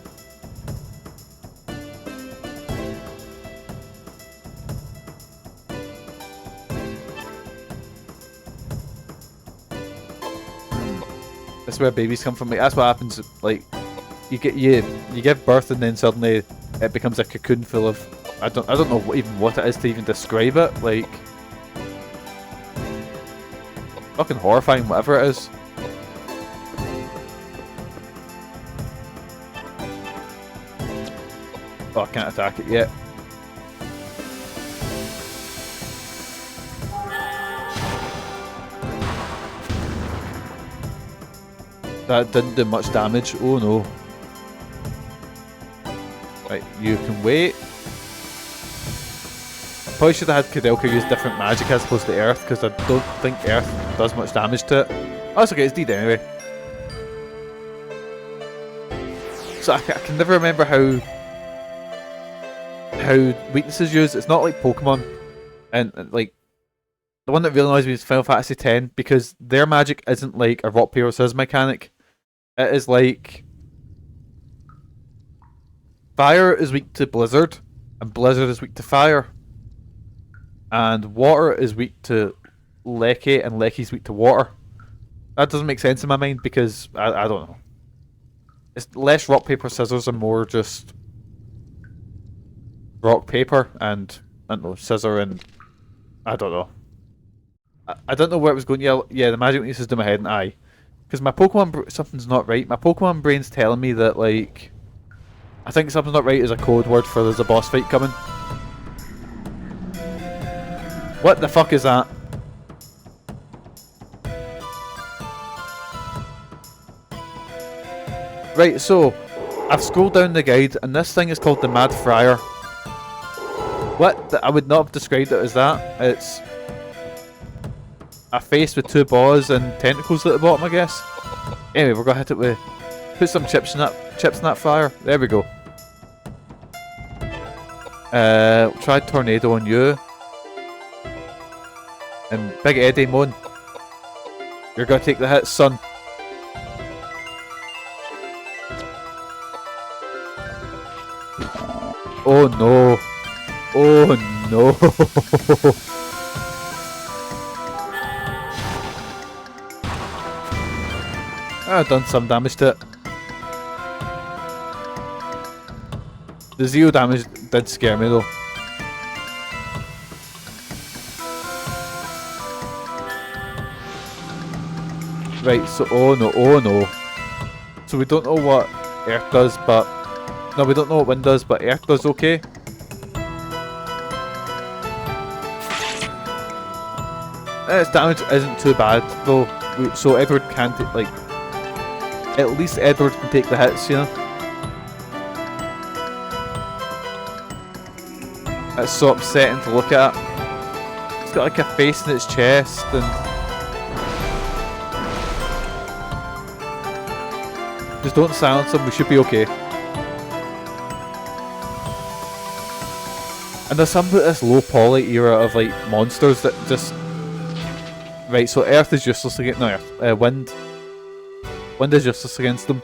That's where babies come from. Like, that's what happens. Like, you give birth and then suddenly it becomes a cocoon full of I don't know even what it is to even describe it. Like, fucking horrifying, whatever it is. Oh, I can't attack it yet. That didn't do much damage. Oh no. Right, you can wait. I probably should have had Kudelka use different magic as opposed to Earth, because I don't think Earth does much damage to it. Oh, that's okay, it's dead anyway. So I can never remember how weaknesses used. It's not like Pokemon, and like the one that really annoys me is Final Fantasy X, because their magic isn't like a rock paper scissors mechanic. It is like fire is weak to blizzard, and blizzard is weak to fire, and water is weak to Lecky, and Lecky's weak to water. That doesn't make sense in my mind because I don't know. It's less rock paper scissors and more just rock paper and I don't know, scissor and I don't know. I don't know where it was going. Yeah, the magic weaknesses do my head and eye. Because my Pokemon something's not right. My Pokemon brain's telling me that like I think something's not right is a code word for there's a boss fight coming. What the fuck is that? Right, so I've scrolled down the guide and this thing is called the Mad Friar. What? I would not have described it as that. It's a face with two paws and tentacles at the bottom, I guess. Anyway, we're gonna hit it with put some chips in that fire. There we go. Try Tornado on you. And Big Eddie Moan. You're gonna take the hit, son. Oh no. Oh no. I've done some damage to it. The zero damage did scare me though. Right, so oh no. So we don't know what Earth does, but no, we don't know what Wind does, but Earth does okay. Its damage isn't too bad though, so Edward can take, like, at least Edward can take the hits, you know. It's so upsetting to look at. It's got like a face in its chest and just don't silence him, we should be okay. And there's some of this low poly era of like monsters that just... Right, so Earth is useless against... No, Earth. Wind. Wind is useless against them.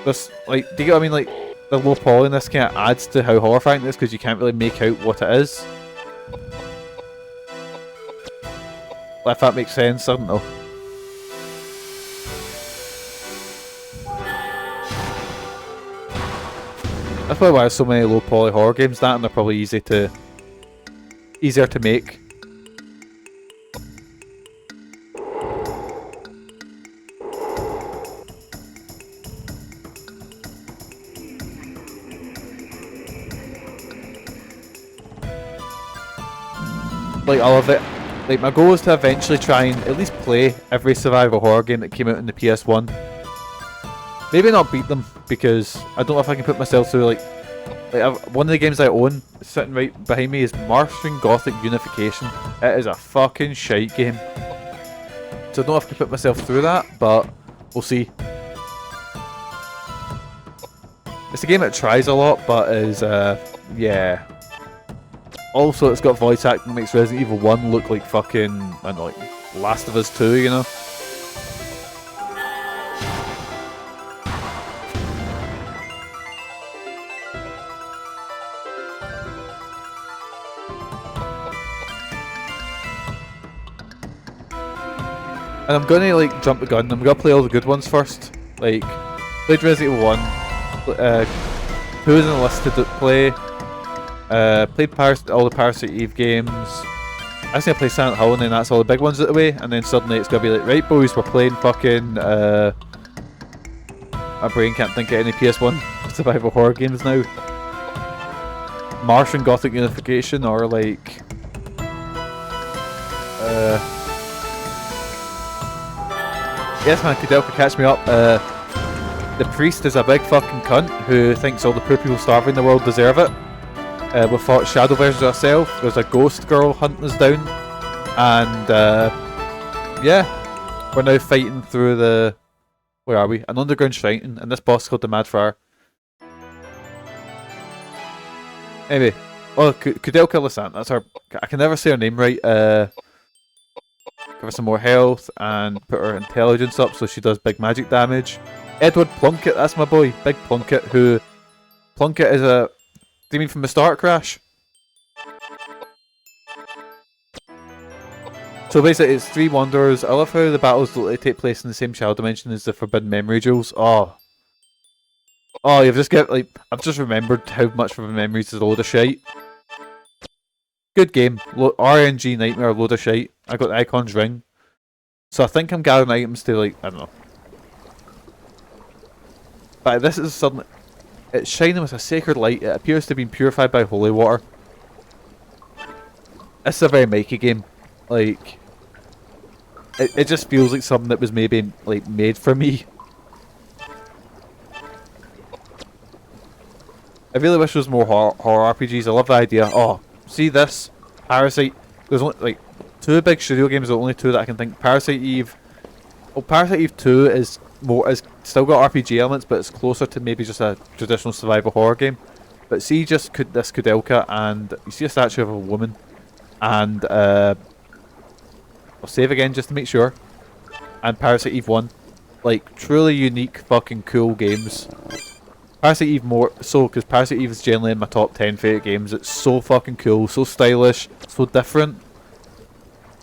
This, like, do you get what I mean? Like, the low poly in this kind of adds to how horrifying it is because you can't really make out what it is. If that makes sense, I don't know. That's probably why there's so many low poly horror games that, and they're probably easier to make. Like, I love it. Like, my goal is to eventually try and at least play every survival horror game that came out in the PS1. Maybe not beat them, because I don't know if I can put myself through, like one of the games I own, sitting right behind me, is Martian Gothic Unification. It is a fucking shite game. So I don't know if I can put myself through that, but we'll see. It's a game that tries a lot, but is, yeah. Also, it's got voice acting that makes Resident Evil 1 look like fucking, I don't know, like Last of Us 2, you know? And I'm gonna like jump the gun. I'm gonna play all the good ones first. Like, played Resident Evil 1. 2 is on the list to play. Played all the Parasite Eve games. I was gonna play Silent Hill, and then that's all the big ones out of the way. And then suddenly it's gonna be like, right, boys, we're playing fucking. My brain can't think of any PS1 survival horror games now. Martian Gothic Unification, or like. Yes, man, Kudelka, catch me up. The priest is a big fucking cunt who thinks all the poor people starving in the world deserve it. We fought shadow versions of ourselves. There's a ghost girl hunting us down. And, yeah. We're now fighting through the... Where are we? An underground shrine, and this boss is called the Mad Friar. Anyway. Oh, Kudelka Lasant, that's her... I can never say her name right. Give her some more health and put her intelligence up so she does big magic damage. Edward Plunkett, that's my boy, Big Plunkett, who... Plunkett is a... Do you mean from the Star Crash? So basically it's 3 Wanderers. I love how the battles take place in the same child dimension as the Forbidden Memory Jewels. Oh, you've just got, like... I've just remembered how much Forbidden Memories is a load of shite. Good game. RNG Nightmare, load of shite. I got the Icon's Ring. So I think I'm gathering items to, like, I don't know. But this is suddenly... It's shining with a sacred light. It appears to have been purified by holy water. This is a very Mikey game. Like... It just feels like something that was maybe, like, made for me. I really wish there was more horror RPGs. I love the idea. Oh, see this? Parasite. There's only, like... 2 big studio games, the only 2 that I can think. Parasite Eve. Well, Parasite Eve 2 is still got RPG elements, but it's closer to maybe just a traditional survival horror game. But see, just this Kudelka, and you see a statue of a woman, and I'll save again just to make sure. And Parasite Eve 1, like truly unique, fucking cool games. Parasite Eve more so because Parasite Eve is generally in my top 10 favorite games. It's so fucking cool, so stylish, so different.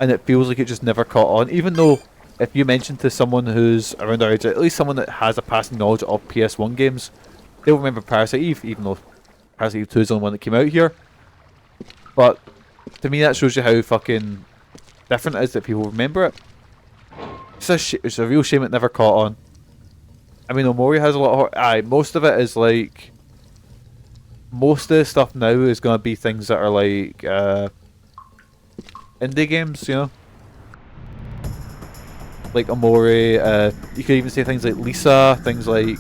And it feels like it just never caught on. Even though, if you mention to someone who's around our age, at least someone that has a passing knowledge of PS1 games, they'll remember Parasite Eve, even though Parasite Eve 2 is the only one that came out here. But, to me that shows you how fucking different it is that people remember it. It's a real shame it never caught on. I mean, Omori has a lot of... most of it is like... Most of the stuff now is going to be things that are like... indie games, you know, like Omori. You could even say things like Lisa, things like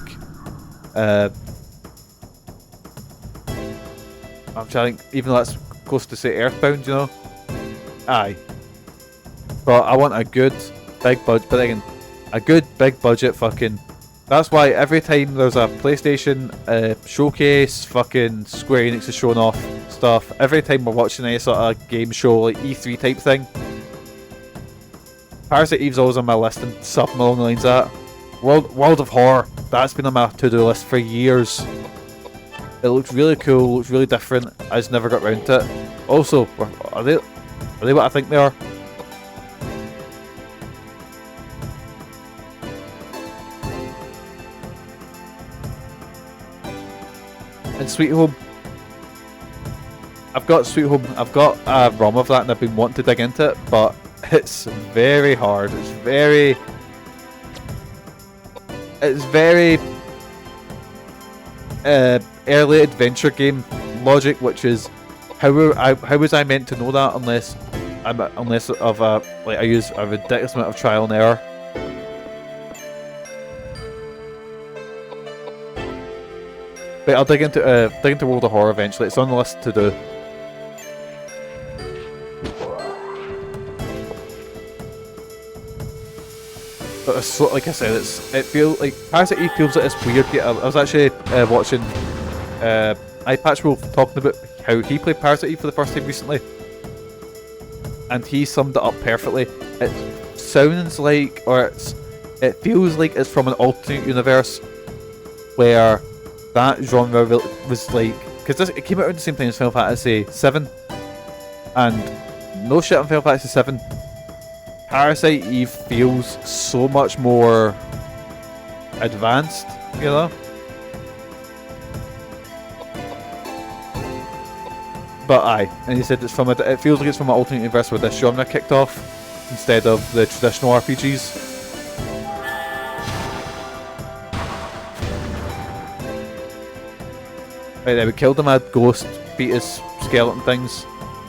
I'm trying, even though that's close to say Earthbound, you know. Aye, but I want a good big budget, but again, a good big budget fucking. That's why every time there's a PlayStation showcase, fucking Square Enix is showing off stuff. Every time we're watching any sort of game show, like E3 type thing, Parasite Eve's always on my list, and something along the lines of that. World of Horror, that's been on my to-do list for years. It looks really cool, looks really different. I just never got around to it. Also, are they what I think they are? And Sweet Home. I've got Sweet Home. I've got a ROM of that, and I've been wanting to dig into it, but it's very hard. It's very early adventure game logic, which is how was I meant to know that unless unless of I use a ridiculous amount of trial and error. But I'll dig into World of Horror eventually. It's on the list to do. But it's so, like I said, it feels like Parasite Eve feels like it's weird. I was actually watching iPatchWolf talking about how he played Parasite Eve for the first time recently, and he summed it up perfectly. It sounds like, or it feels like it's from an alternate universe where that genre was like, because it came out at the same time as Final Fantasy VII, and no shit on Final Fantasy VII. Parasite Eve feels so much more advanced, you know? But aye, and he said it feels like it's from an alternate universe where this genre kicked off instead of the traditional RPGs. Right, then we killed him, had ghost beat his skeleton things,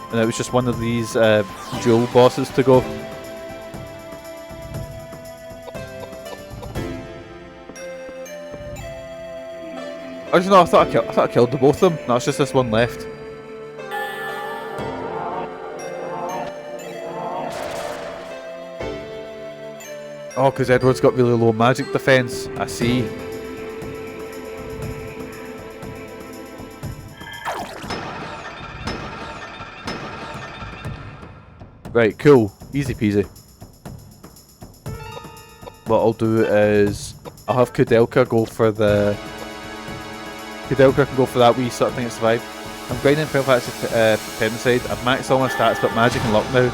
and it was just one of these dual bosses to go. Actually, no, I thought I killed the both of them. No, it's just this one left. Oh, because Edward's got really low magic defense. I see. Right, cool. Easy peasy. What I'll do is I'll have Kudelka go for the... Kudelka can go for that wee sort of thing to survive. I'm grinding Final Fantasy Femicide. I've maxed all my stats but magic and luck now.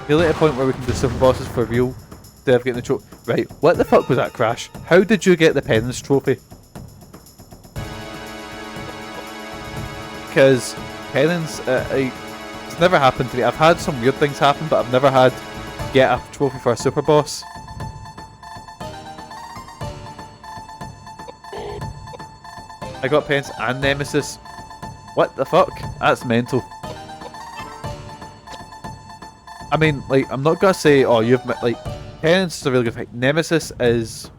Nearly at a point where we can do super bosses for real instead of getting the trophy. Right, what the fuck was that, Crash? How did you get the penance trophy? Because penance, it's never happened to me. I've had some weird things happen, but I've never had get a trophy for a super boss. I got Penance and Nemesis. What the fuck? That's mental. I mean, like, I'm not gonna say, oh, you've like, Penance is a really good fight. Nemesis is...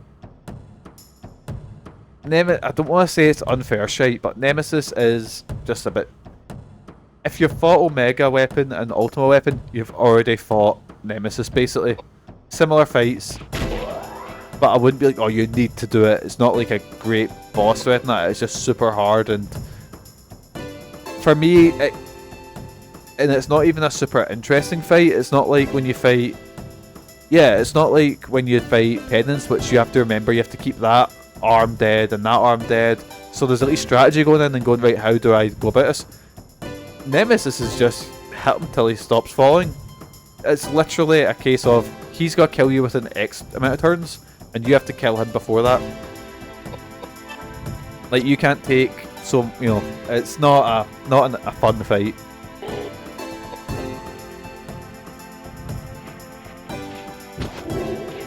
I don't want to say it's unfair shite, but Nemesis is just a bit... If you've fought Omega Weapon and Ultima Weapon, you've already fought Nemesis, basically. Similar fights. But I wouldn't be like, oh, you need to do it. It's not like a great boss or anything like that. It's just super hard, and for me, and it's not even a super interesting fight. It's not like when you fight... Yeah, it's not like when you fight Penance, which you have to remember you have to keep that arm dead and that arm dead. So there's at least strategy going in and going, right, how do I go about this? Nemesis is just hit him till he stops falling. It's literally a case of he's got to kill you within X amount of turns, and you have to kill him before that. Like, you can't take, so, you know, it's not a fun fight.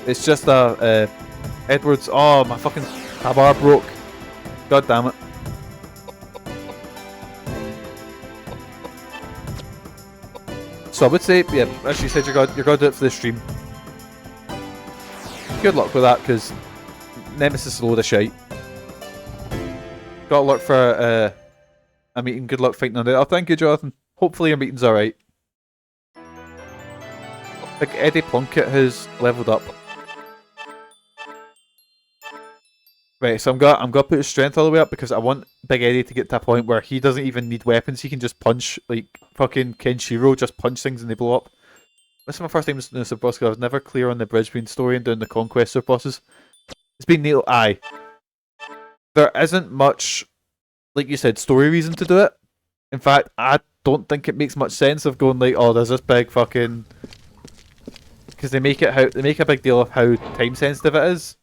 It's just Edwards. Oh, my fucking bar broke. God damn it. So I would say, yeah, as you said, you're gonna do it for the stream. Good luck with that, because Nemesis is a load of shite. Got luck for a meeting. Good luck fighting on it. Oh, thank you, Jonathan. Hopefully your meeting's alright. Like, Eddie Plunkett has leveled up. Right, so I'm gonna put his strength all the way up because I want Big Eddie to get to a point where he doesn't even need weapons. He can just punch, like fucking Kenshiro, just punch things and they blow up. This is my first time doing the super boss because I was never clear on the bridge between story and doing the conquest super bosses. It's been neat. Aye. There isn't much, like you said, story reason to do it. In fact, I don't think it makes much sense of going like, oh, there's this big fucking... Because they make a big deal of how time sensitive it is.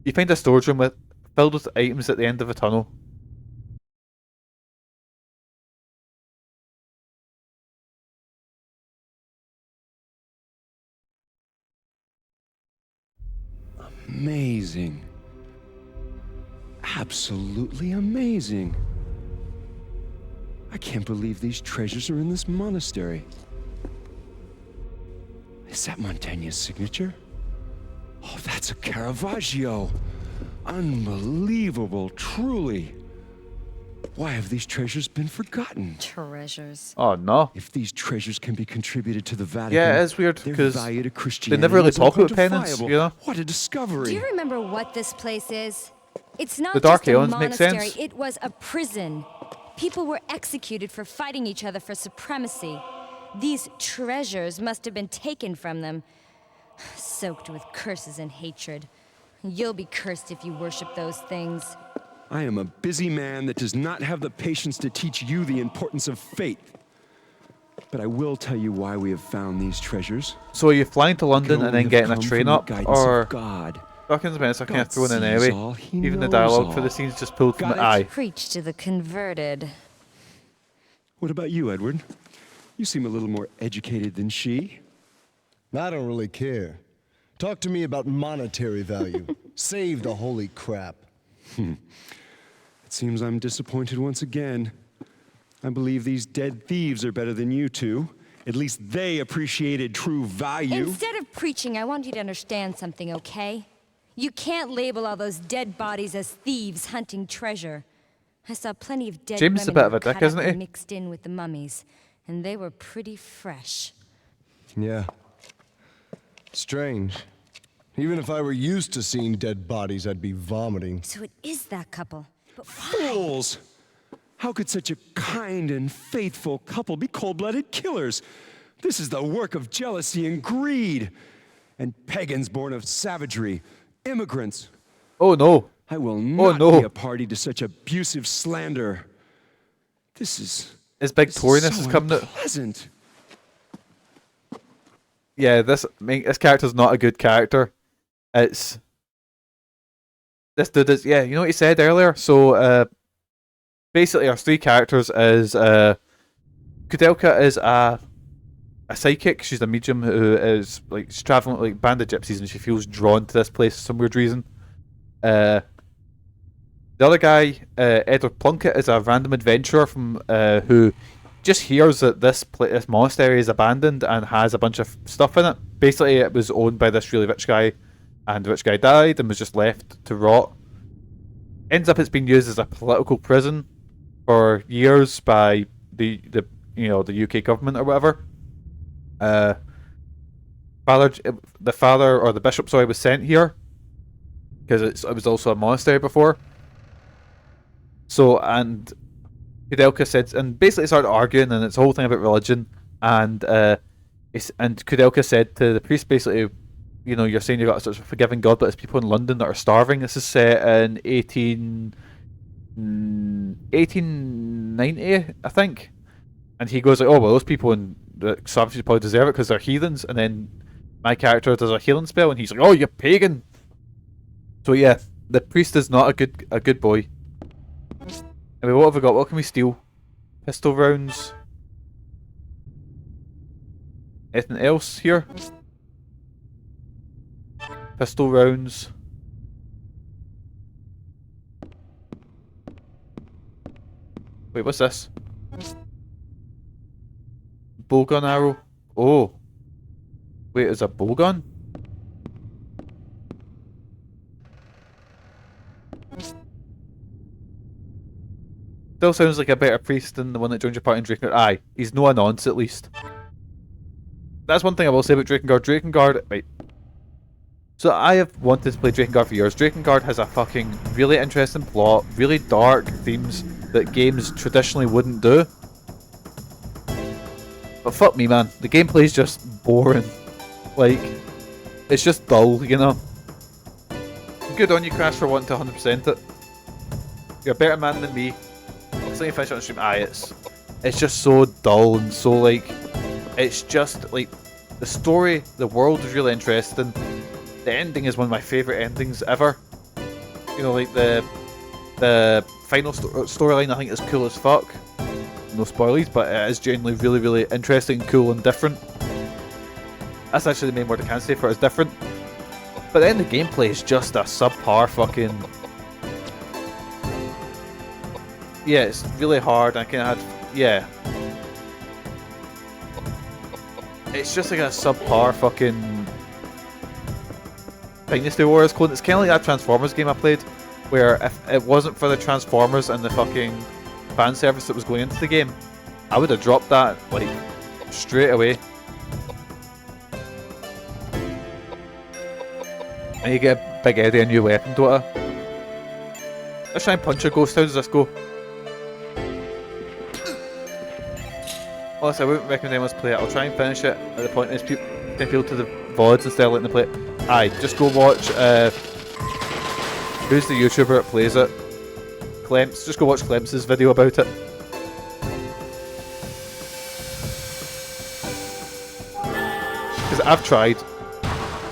You find a storage room filled with items at the end of a tunnel. Amazing. Absolutely amazing. I can't believe these treasures are in this monastery. Is that Montaigne's signature? Oh, that's a Caravaggio. Unbelievable, truly. Why have these treasures been forgotten? Treasures. Oh no. If these treasures can be contributed to the Vatican, Yeah, it's weird their because value to they Christianity never really is talk about penance, unquantifiable. you know? What a discovery! Do you remember what this place is? It's not The Dark just a Aeons make monastery, sense. it was a prison. People were executed for fighting each other for supremacy. These treasures must have been taken from them, soaked with curses and hatred. You'll be cursed if you worship those things. I am a busy man that does not have the patience to teach you the importance of faith. But I will tell you why we have found these treasures. So are you flying to London Can and then only getting have a come train from the up, guidance or of God. fucking minutes I can't God throw in sees anyway? all, he Even the knows dialogue for all. the scene's just pulled from Got the it? eye. Preach to the converted. What about you, Edward? You seem a little more educated than she. I don't really care. Talk to me about monetary value. Save the holy crap. It seems I'm disappointed once again. I believe these dead thieves are better than you two. At least they appreciated true value. Instead of preaching, I want you to understand something, okay? You can't label all those dead bodies as thieves hunting treasure. I saw plenty of dead James is a women bit who of a were dick, cut up isn't he? and mixed in with the mummies, and they were pretty fresh. Yeah. Strange. Even if I were used to seeing dead bodies, I'd be vomiting. So it is that couple. But why? Fools! How could such a kind and faithful couple be cold-blooded killers? This is the work of jealousy and greed. And pagans born of savagery, immigrants. Oh no. I will not no. be a party to such abusive slander. This is His big this Toriness so is coming out. unpleasant. Yeah, this character's not a good character. It's this dude is, yeah, you know what he said earlier? So basically our three characters is Kudelka is a psychic. She's a medium who is like she's traveling with like band of gypsies and she feels drawn to this place for some weird reason. The other guy, Edward Plunkett, is a random adventurer from who just hears that this monastery is abandoned and has a bunch of stuff in it. Basically, it was owned by this really rich guy, and the rich guy died and was just left to rot. Ends up it's been used as a political prison for years by the UK government or whatever. The father or the bishop, sorry, was sent here because it was also a monastery before. So, and Kudelka said, and basically started arguing, and it's a whole thing about religion. And Kudelka said to the priest, basically, you know, you're saying you've got such a forgiving God, but it's people in London that are starving. This is set in 1890, I think. And he goes like, oh, well, those people in the savages probably deserve it because they're heathens. And then my character does a healing spell, and he's like, oh, you're pagan. So yeah, the priest is not a good boy. I mean, what have we got? What can we steal? Pistol rounds. Anything else here? Pistol rounds. Wait, what's this? Bowgun arrow. Oh. Wait, is a bowgun? Still sounds like a better priest than the one that joined your party in Drakengard. Aye, he's no nonce at least. That's one thing I will say about Drakengard. Drakengard, right. So I have wanted to play Drakengard for years. Drakengard has a fucking really interesting plot, really dark themes that games traditionally wouldn't do. But fuck me, man. The gameplay is just boring. Like, it's just dull, you know? Good on you, Crash, for wanting to 100% it. You're a better man than me. Let's let me finish on the stream. Aye, it's just so dull and so like... It's just, like... The story, the world is really interesting. The ending is one of my favourite endings ever. You know, like the final storyline I think is cool as fuck. No spoilies, but it is genuinely really, really interesting, cool and different. That's actually the main word I can say for it, is different. But then the gameplay is just a subpar fucking... Yeah, it's really hard. I kind of had yeah. It's just like a subpar fucking Dynasty Warriors clone. It's kind of like that Transformers game I played, where if it wasn't for the Transformers and the fucking fan service that was going into the game, I would have dropped that like straight away. And you get a Big Eddie a new weapon, don't I? Let's try and punch a ghost. How does this go? Honestly, I wouldn't recommend anyone else play it. I'll try and finish it at the point is people to the VODs instead of letting them play it. Aye, just go watch, who's the YouTuber that plays it? Clemps. Just go watch Clemps' video about it. Because I've tried.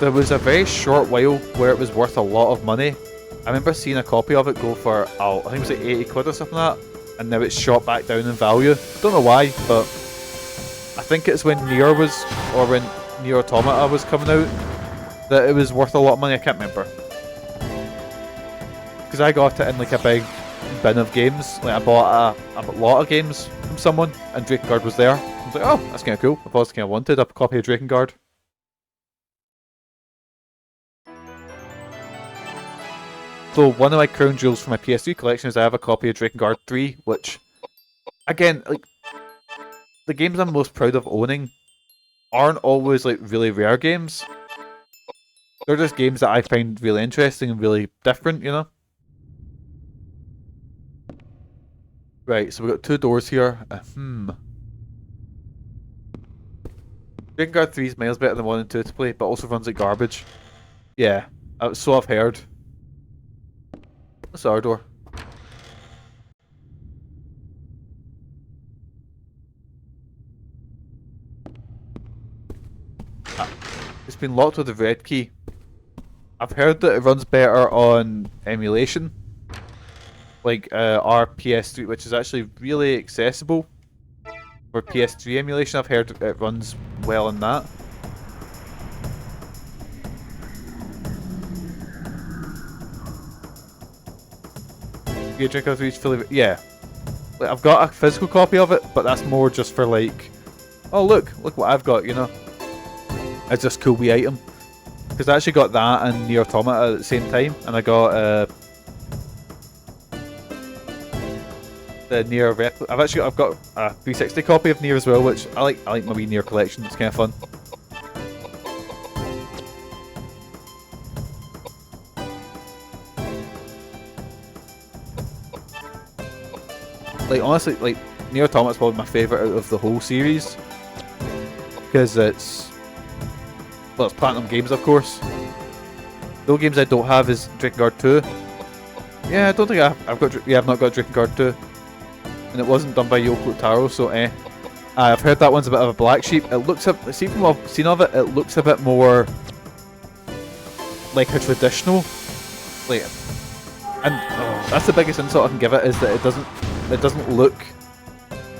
There was a very short while where it was worth a lot of money. I remember seeing a copy of it go for, I think it was like 80 quid or something like that, and now it's shot back down in value. Don't know why, but I think it's when Nier was, or when Nier Automata was coming out, that it was worth a lot of money. I can't remember. Because I got it in like a big bin of games. Like I bought a lot of games from someone, and Drakengard was there. I was like, oh, that's kind of cool. I've always kind of wanted a copy of Drakengard. So one of my crown jewels for my PS3 collection is I have a copy of Drakengard 3, which, again, like, the games I'm most proud of owning aren't always like really rare games. They're just games that I find really interesting and really different, you know? Right, so we've got two doors here. Drakengard 3 is miles better than 1 and 2 to play, but also runs like garbage. Yeah, so I've heard. What's our door? It's been locked with the red key. I've heard that it runs better on emulation. Like our PS3, which is actually really accessible for PS3 emulation. I've heard it runs well on that. You drink out each fully. Yeah, like, I've got a physical copy of it, but that's more just for like, oh look what I've got, you know. It's just a cool wee item. Because I actually got that and Nier Automata at the same time, and I got the Nier replica. I've got a 360 copy of Nier as well, which I like my wee Nier collection. It's kind of fun. Like honestly, like Nier Automata is probably my favourite out of the whole series because it's Platinum Games, of course. The only games I don't have is Drakengard 2. Yeah, I don't think I've not got Drakengard 2, and it wasn't done by Yoko Taro, so I've heard that one's a bit of a black sheep. It looks see from what I've seen of it, it looks a bit more like a traditional, like, and that's the biggest insult I can give it, is that it doesn't look,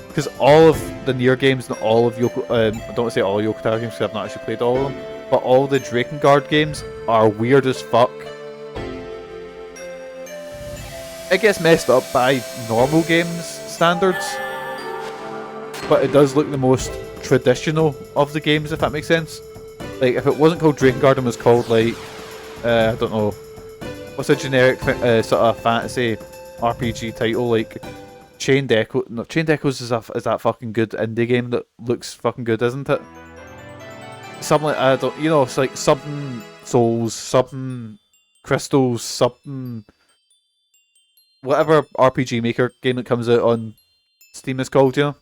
because all of the Nier games and all of Yoko, I don't want to say all Yoko Taro games because I've not actually played all of them, but all the Drakengard games are weird as fuck. It gets messed up by normal games standards, but it does look the most traditional of the games, if that makes sense. Like, if it wasn't called Drakengard and was called, like, I don't know, what's a generic sort of fantasy RPG title, like Chained Echo. No, Chained Echoes is that fucking good indie game that looks fucking good, isn't it? Something like, I don't, you know, it's like something Souls, something Crystals, something, whatever RPG Maker game that comes out on Steam is called, you know?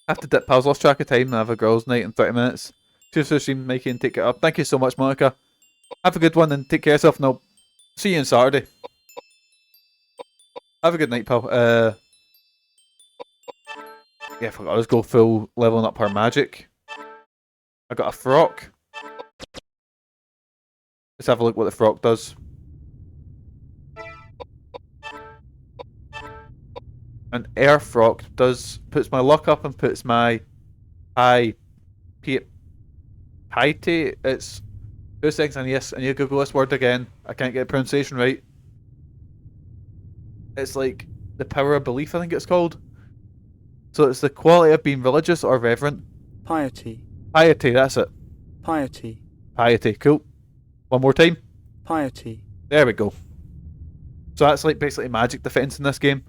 I have to dip, pals. Lost track of time and have a girls' night in 30 minutes. Cheers for the stream, Mikey, and take it up. Thank you so much, Monica. Have a good one and take care of yourself, and I'll see you on Saturday. Have a good night, pal. Yeah, I forgot. Let's go full leveling up her magic. I got a frock. Let's have a look what the frock does. An air frock puts my luck up and puts my piety. It's 2 seconds, and yes, I need to Google this word again. I can't get the pronunciation right. It's like the power of belief, I think it's called. So it's the quality of being religious or reverent. Piety. Piety, that's it. Piety. Piety, cool. One more time. Piety. There we go. So that's like basically magic defense in this game.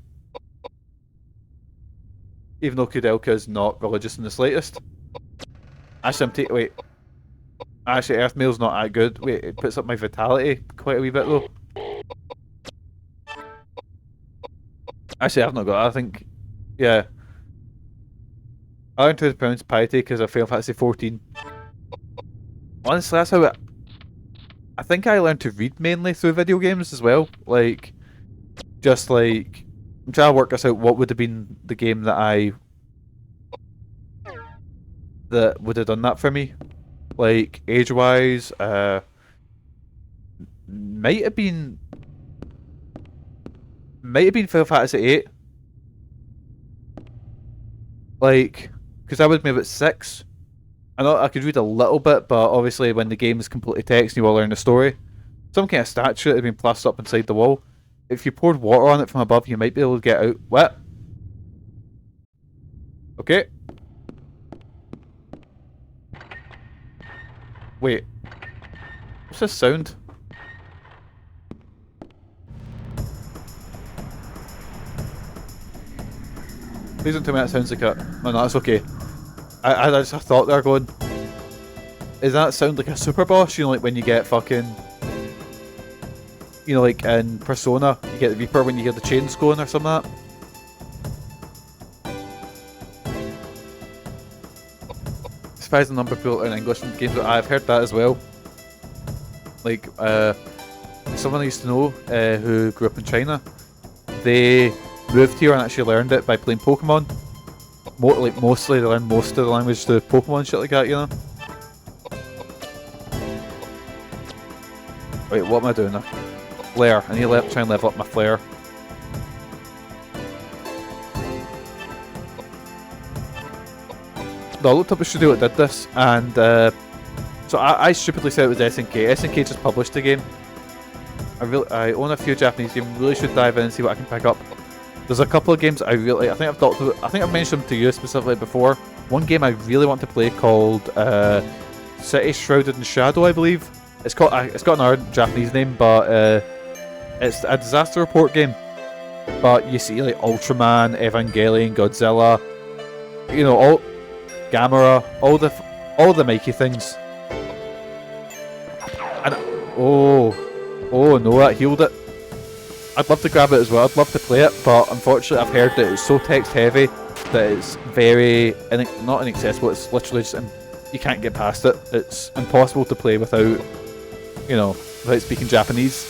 Even though Kudelka is not religious in the slightest. Actually, I'm taking. Wait. Actually, Earthmail's not that good. Wait, it puts up my vitality quite a wee bit though. Actually, I've not got it. I think. Yeah. I learned how to pronounce piety because I Final Fantasy 14. Honestly, that's how it. I think I learned to read mainly through video games as well. Like, just like, I'm trying to work this out. What would have been the game that would have done that for me? Like, age-wise, might have been Final Fantasy 8. Like, because I was maybe about 6. I know I could read a little bit, but obviously when the game is completely text and you will learn the story, some kind of statue that had been plastered up inside the wall. If you poured water on it from above, you might be able to get out. What? Okay. Wait. What's this sound? Please don't tell me that sounds like a... No, that's okay. I just thought they were going... Does that sound like a super boss? You know, like when you get fucking... You know, like in Persona, you get the Reaper when you hear the chains going or something like that. Surprised the number of people in English in games, but I've heard that as well. Like, someone I used to know who grew up in China, they moved here and actually learned it by playing Pokemon. Mostly they learn most of the language through Pokemon shit like that, you know? Wait, what am I doing now? Flare. I need to try and level up my flare. No, I looked up a studio that did this, and so I stupidly said it was SNK. SNK just published the game. I own a few Japanese games. Really should dive in and see what I can pick up. There's a couple of games I think I've mentioned them to you specifically before. One game I really want to play called City Shrouded in Shadow, I believe. It's got another Japanese name, but it's a disaster report game. But you see like Ultraman, Evangelion, Godzilla, you know, all Gamera, all the Mikey things. And oh no, that healed it. I'd love to grab it as well. I'd love to play it, but unfortunately, I've heard that it's so text heavy that it's very not inaccessible. It's literally just you can't get past it. It's impossible to play without, you know, without speaking Japanese.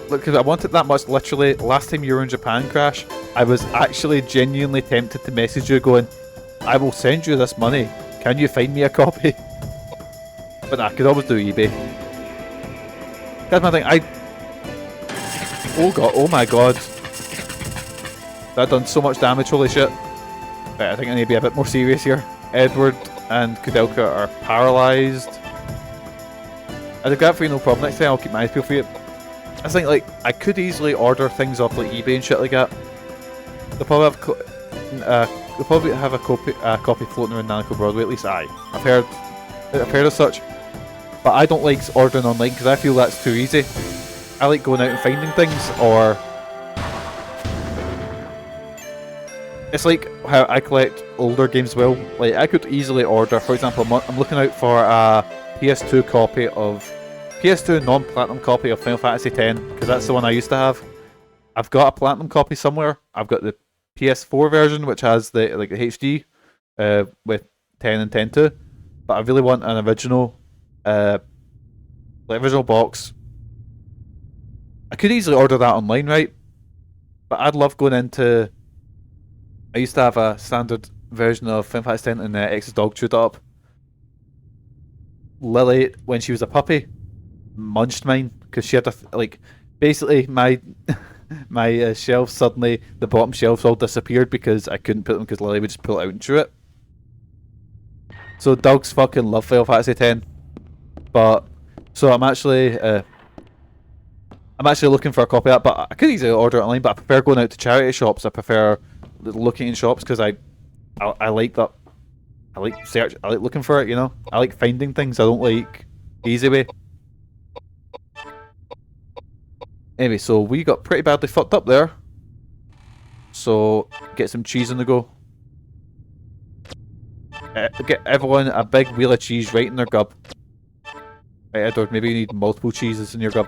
Look, because I want it that much. Literally, last time you were in Japan, Crash, I was actually genuinely tempted to message you, going, "I will send you this money. Can you find me a copy?" But I could always do eBay. That's my thing. Oh my god. That done so much damage, holy shit. Right, I think I need to be a bit more serious here. Edward and Kudelka are paralysed. I'd grab for you, no problem. Next time I'll keep my eyes peeled for you. I think, like, I could easily order things off like eBay and shit like that. They'll probably have a copy floating around Nanako Broadway, at least I've heard of such. But I don't like ordering online because I feel that's too easy. I like going out and finding things, or it's like how I collect older games as well. Like, I could easily order, for example, I'm looking out for a PS2 non-platinum copy of Final Fantasy X, because that's the one I used to have. I've got a platinum copy somewhere. I've got the PS4 version, which has the HD with 10 and 10.2, but I really want an original original box. I could easily order that online, right? But I'd love going into... I used to have a standard version of Final Fantasy X and X's dog chewed up. Lily, when she was a puppy, munched mine because she had basically my my shelves, suddenly the bottom shelves all disappeared because I couldn't put them because Lily would just pull it out and chew it. So dogs fucking love Final Fantasy X, but So I'm actually looking for a copy of that, but I could easily order it online. But I prefer going out to charity shops. I prefer looking in shops because I like that. I like search. I like looking for it. You know, I like finding things. I don't like easy way. Anyway, so we got pretty badly fucked up there. So get some cheese on the go. Get everyone a big wheel of cheese right in their gub. Right, Edward, maybe you need multiple cheeses in your gub.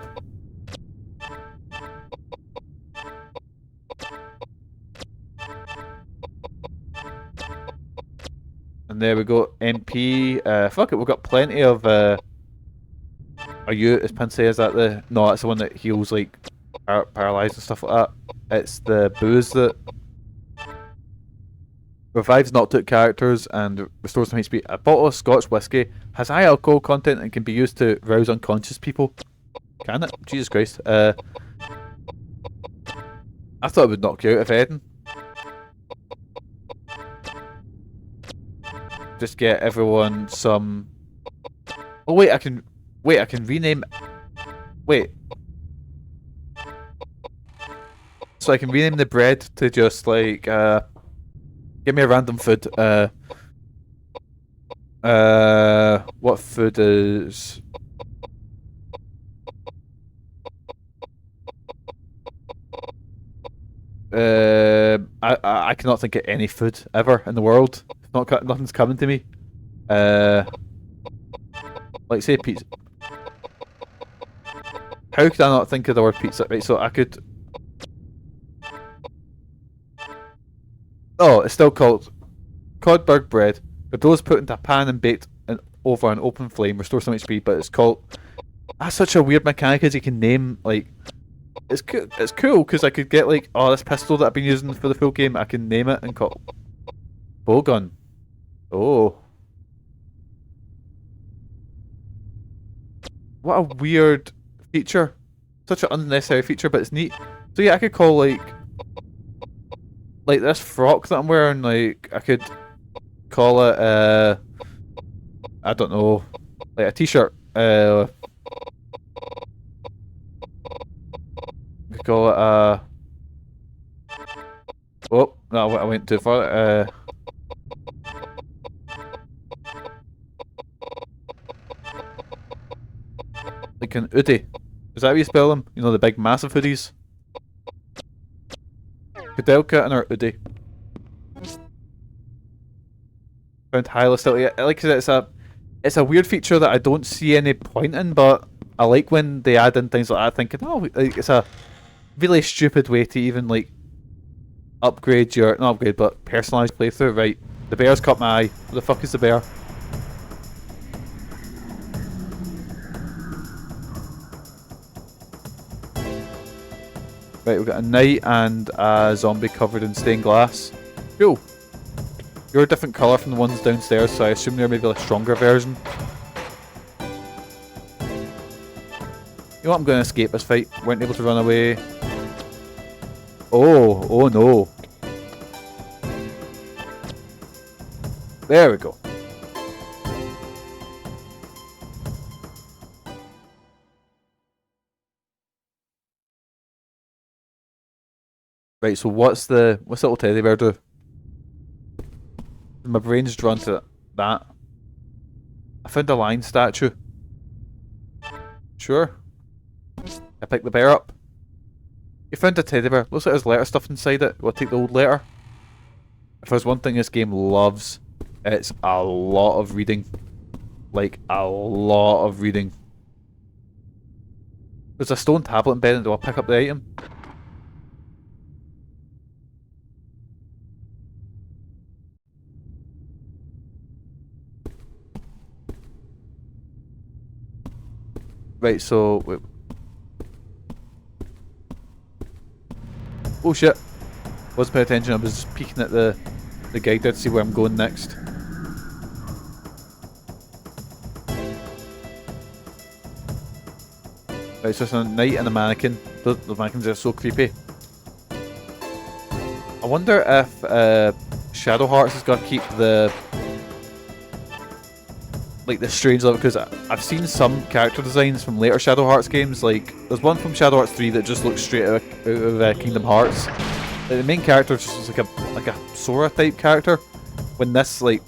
And there we go, MP. Fuck it, we've got plenty of. Are you, is Pinsay, is that the. No, that's the one that heals, like, paralyzed and stuff like that. It's the booze that revives knocked out characters and restores some HP. A bottle of Scotch whiskey has high alcohol content and can be used to rouse unconscious people. Can it? Jesus Christ. I thought it would knock you out of Eden. Just get everyone some. Oh wait, I can rename. Wait. So I can rename the bread to just like give me a random food. What food is? I cannot think of any food ever in the world. Nothing's coming to me. Like say pizza. How could I not think of the word pizza? Right, so I could. Oh, it's still called Codberg bread. The dough is put into a pan and baked over an open flame, restore some HP. But it's called. That's such a weird mechanic as you can name like. It's cool because I could get like, oh, this pistol that I've been using for the full game, I can name it and call bowgun. Oh. What a weird feature. Such an unnecessary feature, but it's neat. So yeah, I could call like this frock that I'm wearing, like, I could call it, I don't know, like a t-shirt. I could call it, oh, no, I went too far. Like an hoodie. Is that how you spell them? You know, the big massive hoodies? Kudelka and our hoodie. Found highly still. Yeah, like I said, it's a weird feature that I don't see any point in, but I like when they add in things like that, thinking, oh, like, it's a really stupid way to even like upgrade your, not upgrade, but personalised playthrough. Right, the bear's caught my eye. What the fuck is the bear? Right, we've got a knight and a zombie covered in stained glass. Cool. You're a different colour from the ones downstairs, so I assume they're maybe a stronger version. You know what, I'm going to escape this fight. Weren't able to run away. Oh no. There we go. Right, so what's the little teddy bear do? My brain's drawn to that. I found a lion statue. Sure. I picked the bear up. You found a teddy bear. Looks like there's letter stuff inside it. We'll take the old letter. If there's one thing this game loves, it's a lot of reading. Like, a lot of reading. There's a stone tablet embedded. Do I pick up the item? Right, so... Wait. Oh shit. Wasn't paying attention, I was just peeking at the guide there to see where I'm going next. Right, so it's a knight and a mannequin. The mannequins are so creepy. I wonder if Shadow Hearts has got to keep the like the strange level, because I've seen some character designs from later Shadow Hearts games. Like there's one from Shadow Hearts 3 that just looks straight out of Kingdom Hearts. Like, the main character just looks like a Sora type character. When this, like,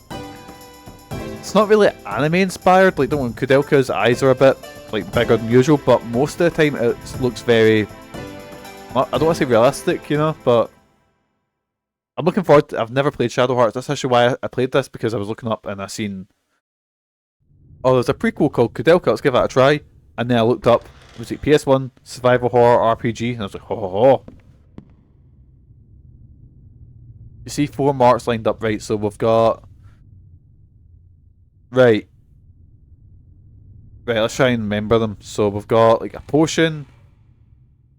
it's not really anime inspired. Like, don't want Kudelka's eyes are a bit like bigger than usual, but most of the time it looks very, I don't want to say realistic, you know, but I'm looking forward to, I've never played Shadow Hearts. That's actually why I played this, because I was looking up and I seen, oh, there's a prequel called Kudelka, let's give that a try. And then I looked up, it was like PS1 survival horror RPG, and I was like, ho ho ho. You see 4 marks lined up, right? So we've got, right, let's try and remember them. So we've got like a potion.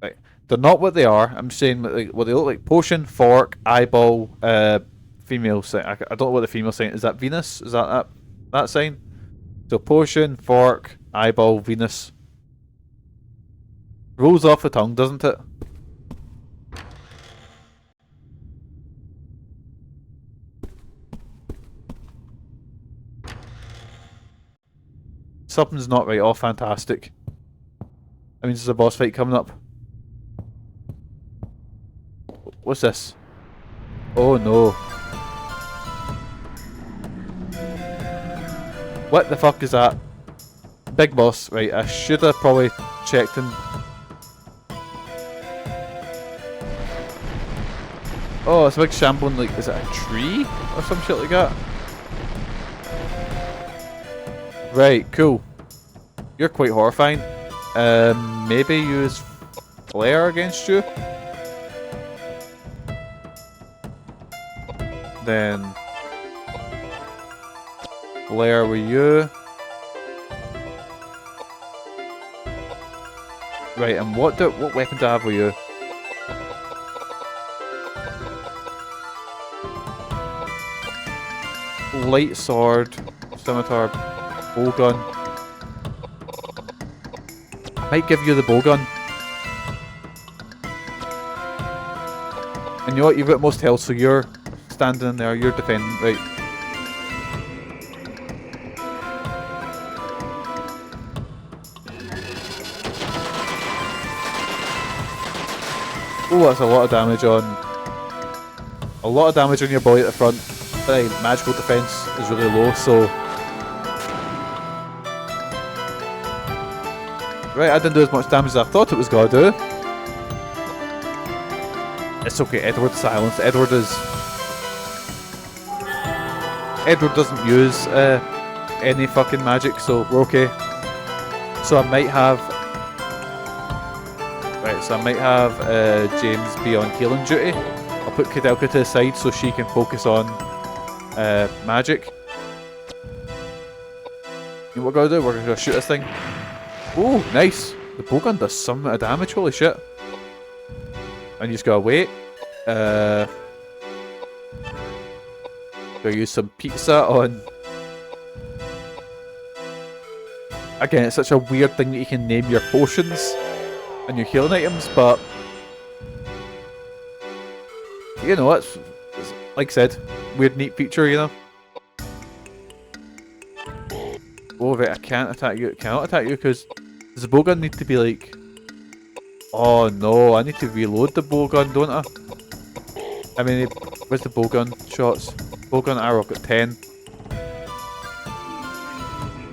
Right, they're not what they are. I'm saying like what they look like: potion, fork, eyeball, female sign. I don't know what the female sign is. That Venus? Is that sign? So potion, fork, eyeball, Venus. Rolls off the tongue, doesn't it? Something's not right. Oh, fantastic. That means there's a boss fight coming up. What's this? Oh no. What the fuck is that? Big boss. Right, I should have probably checked him. Oh, it's a big shambling, like, is it a tree? Or some shit like that? Right, cool. You're quite horrifying. Maybe use flare against you? Then flare with you. Right, and what weapon do I have with you? Light sword, scimitar, bowgun. I might give you the bowgun. And you know what? You've got most health, so you're standing in there. You're defending, right? Oh, that's a lot of damage on. A lot of damage on your boy at the front. But magical defense is really low, so. Right, I didn't do as much damage as I thought it was gonna do. It's okay, Edward's silenced. Edward doesn't use any fucking magic, so we're okay. So I might have. Right, so I might have James be on healing duty. I'll put Kudelka to the side so she can focus on magic. You know what we're gonna do? We're gonna shoot this thing. Oh, nice! The bowgun does some amount of damage, holy shit. And you just gotta wait. Gotta use some pizza on. Again, it's such a weird thing that you can name your potions and your healing items, but you know, it's like I said, weird neat feature, you know. Oh right, I can't attack you. Cannot attack you because does the bowgun need to be like? Oh no, I need to reload the bowgun, don't I? I mean, where's the bowgun shots? Bowgun arrow, I've got 10.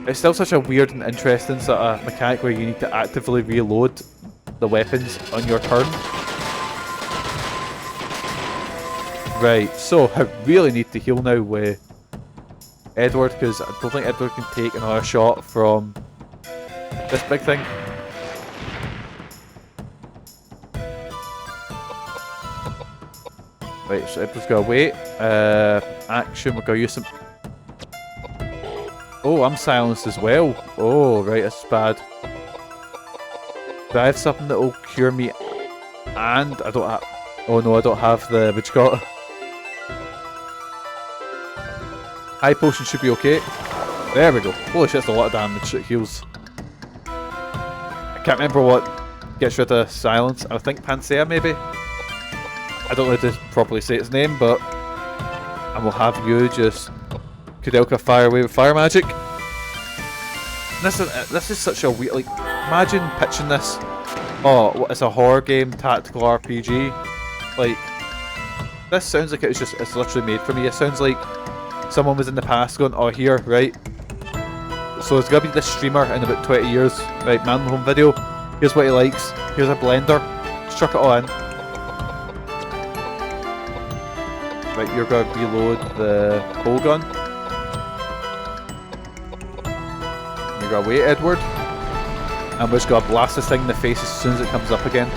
It's still such a weird and interesting sort of mechanic where you need to actively reload the weapons on your turn. Right, so I really need to heal now with Edward because I don't think Edward can take another shot from this big thing. Right, so Edward's gotta wait. Action, we're gonna use some. Oh, I'm silenced as well. Oh, right, that's bad. Do I have something that will cure me? And I don't have. Oh no, I don't have the. What you got? High potion should be okay. There we go. Holy shit, that's a lot of damage. It heals. I can't remember what gets rid of silence. I think Panacea maybe. I don't know how to properly say its name, but I will have you just Kudelka fire away with fire magic. This is such a weird, like, imagine pitching this. Oh, it's a horror game, tactical RPG. Like, this sounds like it's literally made for me. It sounds like someone was in the past going, oh, here, right? So it's gonna be this streamer in about 20 years, right? Man home video. Here's what he likes. Here's a blender. Just chuck it all in. Right, you're gonna reload the pole gun. You're gonna wait, Edward. And we're just gonna blast this thing in the face as soon as it comes up again.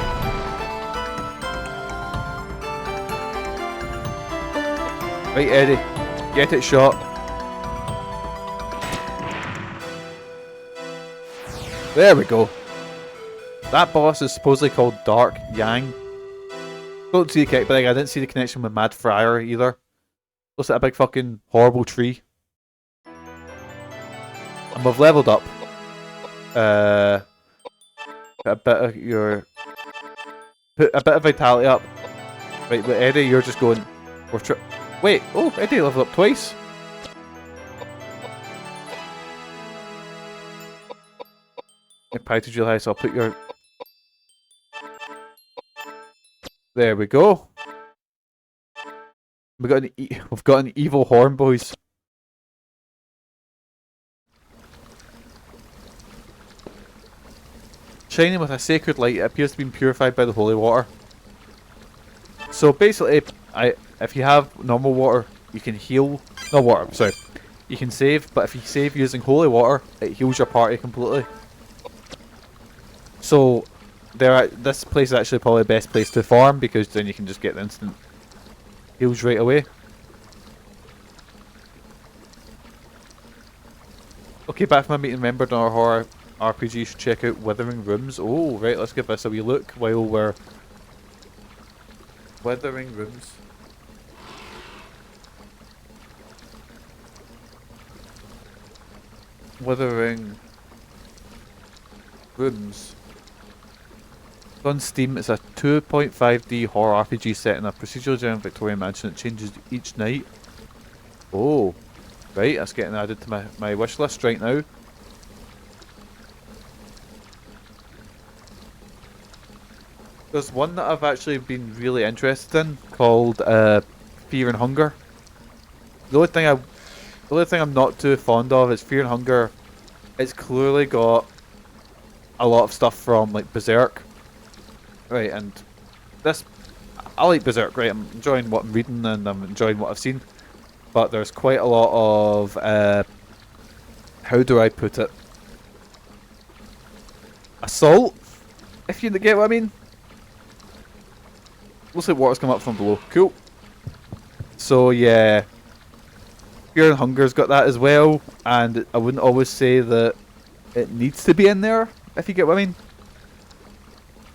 Right, Eddie, get it shot. There we go. That boss is supposedly called Dark Yang. Don't see the connection, but I didn't see the connection with Mad Friar either. Looks like a big fucking horrible tree. And we've leveled up. Put a bit of vitality up. Right, but Eddie, you're just going. Wait, oh, Eddie leveled up twice. Package real high, so I'll put your. There we go. We've got an evil horn, boys. Shining with a sacred light, it appears to be purified by the holy water. So basically, if you have normal water, you can heal. No water, sorry. You can save, but if you save using holy water, it heals your party completely. So, this place is actually probably the best place to farm because then you can just get the instant heals right away. Okay, back from my meeting, remembered in our horror RPG, you should check out Withering Rooms. Oh, right, let's give this a wee look while we're... Withering Rooms. Withering Rooms. On Steam, it's a 2.5D horror RPG set in a procedural genre Victorian mansion that changes each night. Oh, right, that's getting added to my wish list right now. There's one that I've actually been really interested in called Fear and Hunger. The only thing I'm not too fond of is Fear and Hunger. It's clearly got a lot of stuff from like Berserk. Right, and this, I like Berserk, right, I'm enjoying what I'm reading and I'm enjoying what I've seen, but there's quite a lot of, how do I put it, assault, if you get what I mean. Looks like water's come up from below, cool. So yeah, Fear and Hunger's got that as well, and I wouldn't always say that it needs to be in there, if you get what I mean.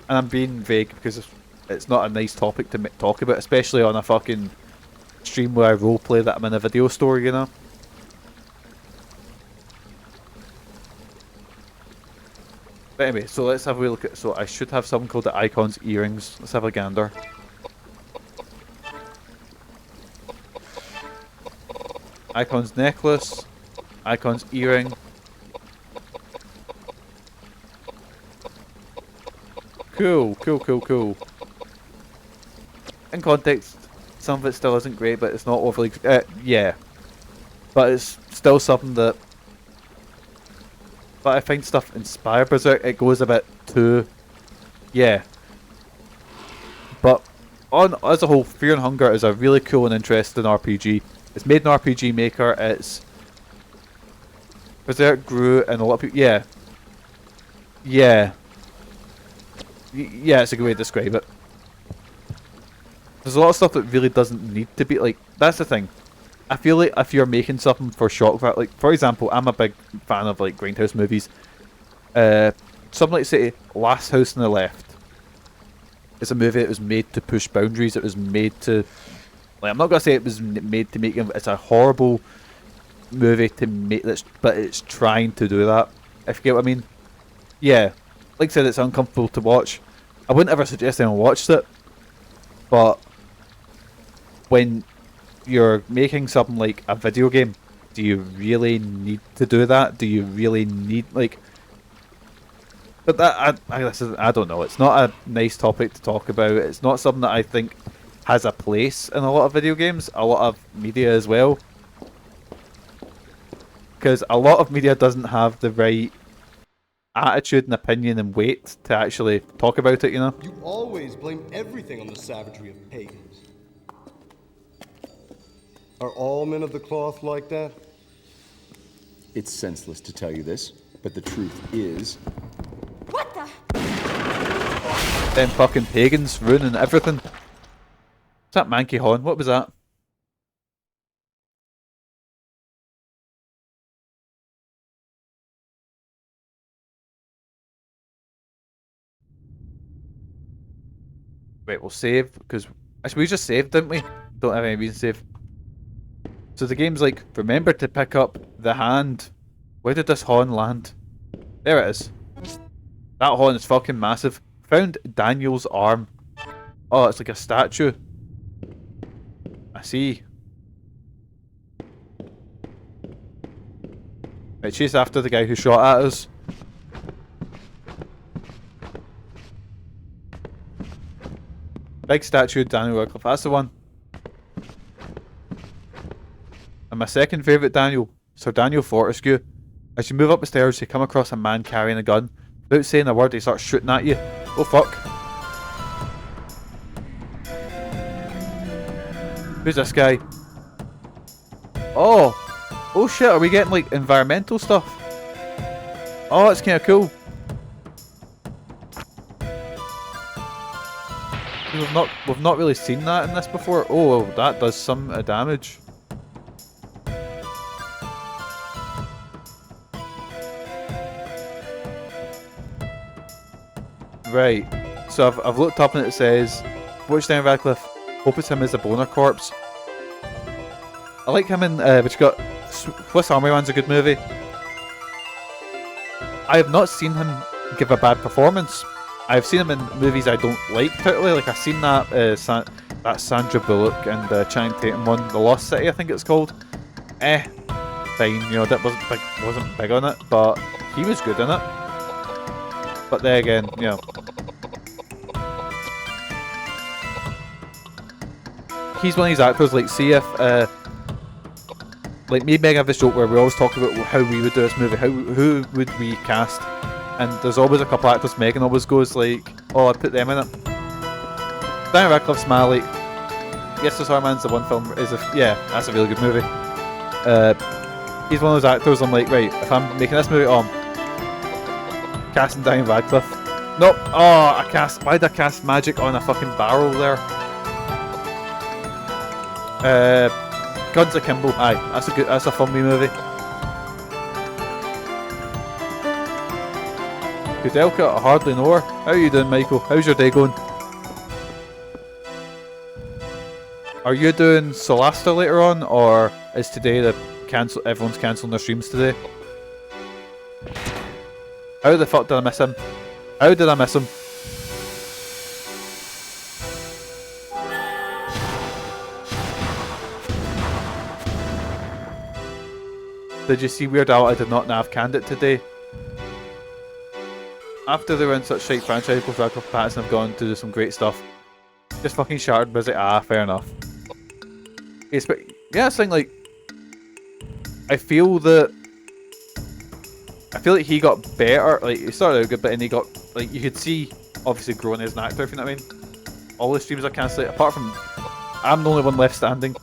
And I'm being vague because it's not a nice topic to talk about, especially on a fucking stream where I roleplay that I'm in a video store, you know? But anyway, so let's have a look at... So I should have something called the Icon's Earrings. Let's have a gander. Icon's Necklace. Icon's Earring. Cool, cool. In context, some of it still isn't great, but it's not overly... yeah. But it's still something that... But I find stuff inspired Berserk, it goes a bit too... Yeah. But as a whole, Fear and Hunger is a really cool and interesting RPG. It's made in RPG Maker, it's... Berserk grew and a lot of people... Yeah. Yeah. Yeah, it's a good way to describe it. There's a lot of stuff that really doesn't need to be, like, that's the thing. I feel like if you're making something for shock value, like, for example, I'm a big fan of, like, Grindhouse movies. Something like, say, Last House on the Left. It's a movie that was made to push boundaries, it was made to... Like, I'm not going to say it was made to make... It's a horrible movie to make, but it's trying to do that, if you get what I mean. Yeah. Like I said, it's uncomfortable to watch. I wouldn't ever suggest anyone watched it, but when you're making something like a video game, do you really need to do that? Do you really need, like... But that, I don't know. It's not a nice topic to talk about. It's not something that I think has a place in a lot of video games, a lot of media as well. Because a lot of media doesn't have the right attitude and opinion and weight to actually talk about it, you know? You always blame everything on the savagery of pagans. Are all men of the cloth like that? It's senseless to tell you this, but the truth is... What the? Them fucking pagans ruining everything. What's that manky horn? What was that? Right, we'll save, because we just saved, didn't we? Don't have any reason to save. So the game's like, remember to pick up the hand. Where did this horn land? There it is. That horn is fucking massive. Found Daniel's arm. Oh, it's like a statue. I see. Right, chase after the guy who shot at us. Big statue of Daniel Radcliffe. That's the one. And my second favourite Daniel, Sir Daniel Fortescue. As you move up the stairs, you come across a man carrying a gun. Without saying a word, he starts shooting at you. Oh fuck. Who's this guy? Oh! Oh shit, are we getting like environmental stuff? Oh, that's kinda cool. We've not really seen that in this before. Oh, that does some damage. Right, so I've looked up and it says, watch Daniel Radcliffe, hope it's him as a boner corpse. I like him in, but you got, Swiss Army Man's a good movie. I have not seen him give a bad performance. I've seen him in movies I don't like particularly, like I've seen that that Sandra Bullock and Channing Tatum one, The Lost City I think it's called. Fine, you know, that wasn't big on it, but he was good in it. But there again, you know, he's one of these actors, like, see if, like, me and Meg have this joke where we always talk about how we would do this movie, who would we cast, and there's always a couple actors. Megan always goes like, oh, I'd put them in it. Daniel Radcliffe's my, like, Yes, Swiss Army Man's the one film, yeah, that's a really good movie. He's one of those actors I'm like, right, if I'm making this movie, casting Daniel Radcliffe. Nope. Oh, why did I cast magic on a fucking barrel there? Guns Akimbo. Aye, that's a fun wee movie. Kudelka, I hardly know her. How are you doing, Michael? How's your day going? Are you doing Solasta later on, or is today everyone's cancelling their streams today? How the fuck did I miss him? How did I miss him? Did you see Weird Al? I did not nav canned it today. After they were in such shite franchise, both Radcliffe and Pattinson have gone to do some great stuff. Just fucking shattered busy. Fair enough. Yes, but yeah, it's thing like, I feel like he got better. Like, he started out good, but then he got, like, you could see obviously growing as an actor, if you know what I mean. All the streams are cancelled, apart from I'm the only one left standing.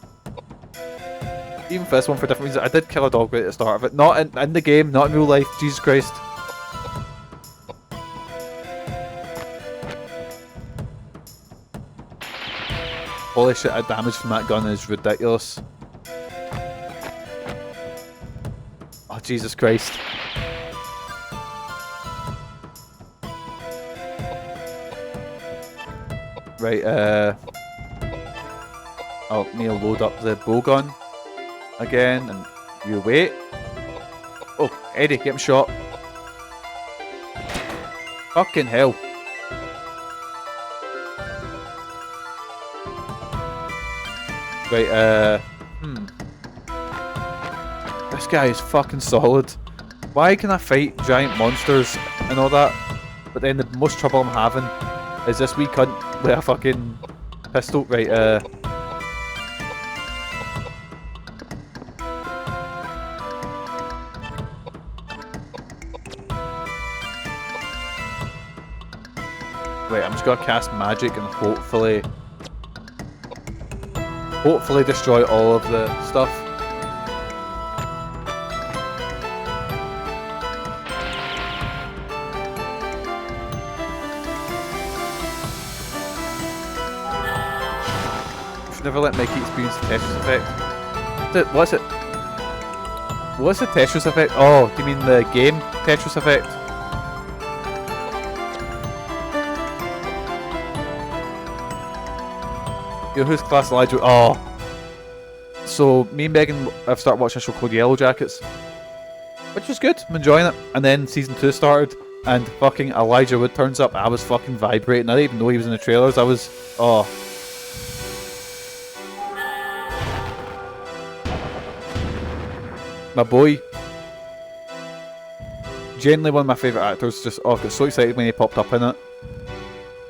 Even for this one, for different reasons. I did kill a dog right at the start of it. Not in the game, not in real life. Jesus Christ. Holy shit, the damage from that gun is ridiculous. Oh, Jesus Christ. Right, I'll need to load up the bow gun again, and you wait. Oh, Eddie, get him shot. Fucking hell. Right, This guy is fucking solid. Why can I fight giant monsters and all that, but then the most trouble I'm having is this wee cunt with a fucking pistol? Right, Right, I'm just gonna cast magic and hopefully destroy all of the stuff. Should never let Mikey experience the Tetris effect. What's it? What's the Tetris effect? Oh, do you mean the game Tetris effect? Yo, who's Class Elijah? Oh. So, me and Megan have started watching a show called Yellow Jackets, which was good. I'm enjoying it. And then season 2 started, and fucking Elijah Wood turns up. I was fucking vibrating. I didn't even know he was in the trailers. I was... Oh. My boy. Genuinely one of my favourite actors. Just, oh, I got so excited when he popped up in it.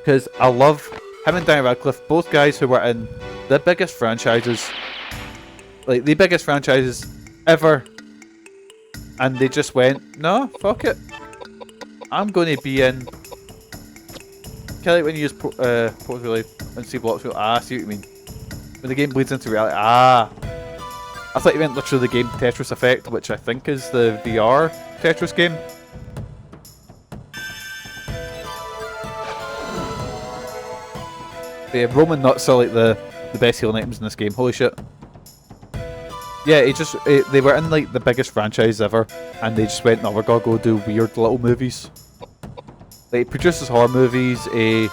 Because I love... him and Daniel Radcliffe, both guys who were in the biggest franchises, like the biggest franchises ever, and they just went, no, fuck it, I'm going to be in. Kind of like when you use Portal Life and see blocks, I see what you mean. When the game bleeds into reality, I thought you meant literally the game Tetris Effect, which I think is the VR Tetris game. But yeah, Roman nuts are like the best healing items in this game. Holy shit. Yeah, they were in like the biggest franchise ever, and they just went, no, we're gonna go do weird little movies. Like, it produces horror movies,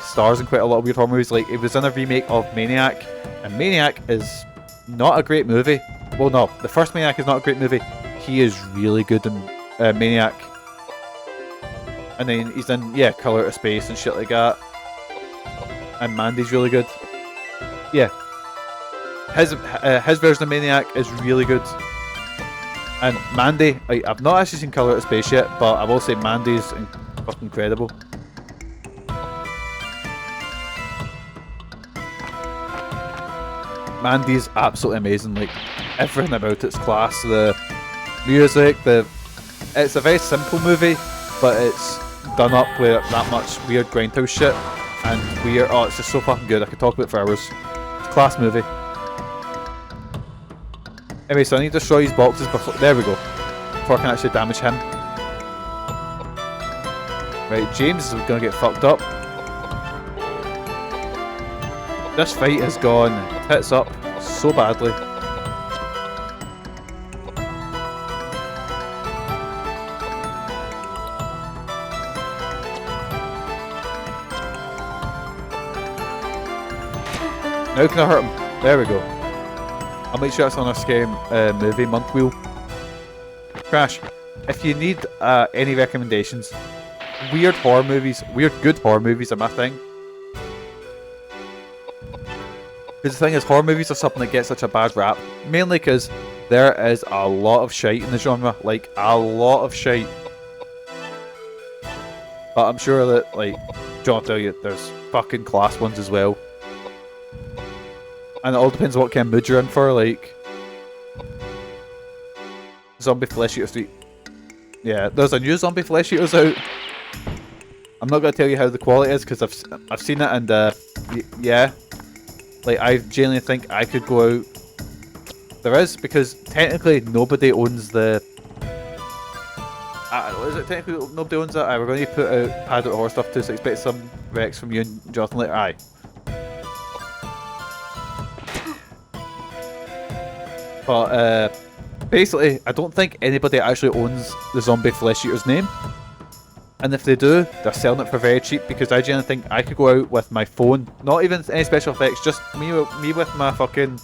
stars in quite a lot of weird horror movies. Like, it was in a remake of Maniac, and Maniac is not a great movie. Well, no, the first Maniac is not a great movie. He is really good in Maniac. And then he's in, yeah, Color Out of Space and shit like that. And Mandy's really good. Yeah. His version of Maniac is really good. And Mandy, I've not actually seen Color Out of Space yet, but I will say Mandy's fucking incredible. Mandy's absolutely amazing. Like, everything about it's class. The music, it's a very simple movie, but it's done up with that much weird grindhouse shit. And weird, oh, it's just so fucking good. I could talk about it for hours. It's a class movie. Anyway, so I need to destroy these boxes before, there we go, before I can actually damage him. Right, James is gonna get fucked up. This fight has gone tits up so badly. Now can I hurt him? There we go. I'll make sure it's on our scary movie month wheel. Crash, if you need any recommendations, weird horror movies, good horror movies are my thing. Because the thing is, horror movies are something that gets such a bad rap, mainly because there is a lot of shite in the genre, like a lot of shite. But I'm sure that, like, John will tell you, there's fucking class ones as well. And it all depends on what kind of mood you're in for, like... Zombie Flesh Eater Street. Yeah, there's a new Zombie Flesh Eaters out. I'm not going to tell you how the quality is, because I've seen it, and yeah. Like, I genuinely think I could go out... There is, because technically nobody owns the... is it technically nobody owns it? Aye, we're going to put out Pad Out Horror stuff too, so expect some Rex from you and Jonathan later. Aye. But basically, I don't think anybody actually owns the Zombie Flesh Eater's name. And if they do, they're selling it for very cheap, because I genuinely think I could go out with my phone, not even any special effects, just me with my fucking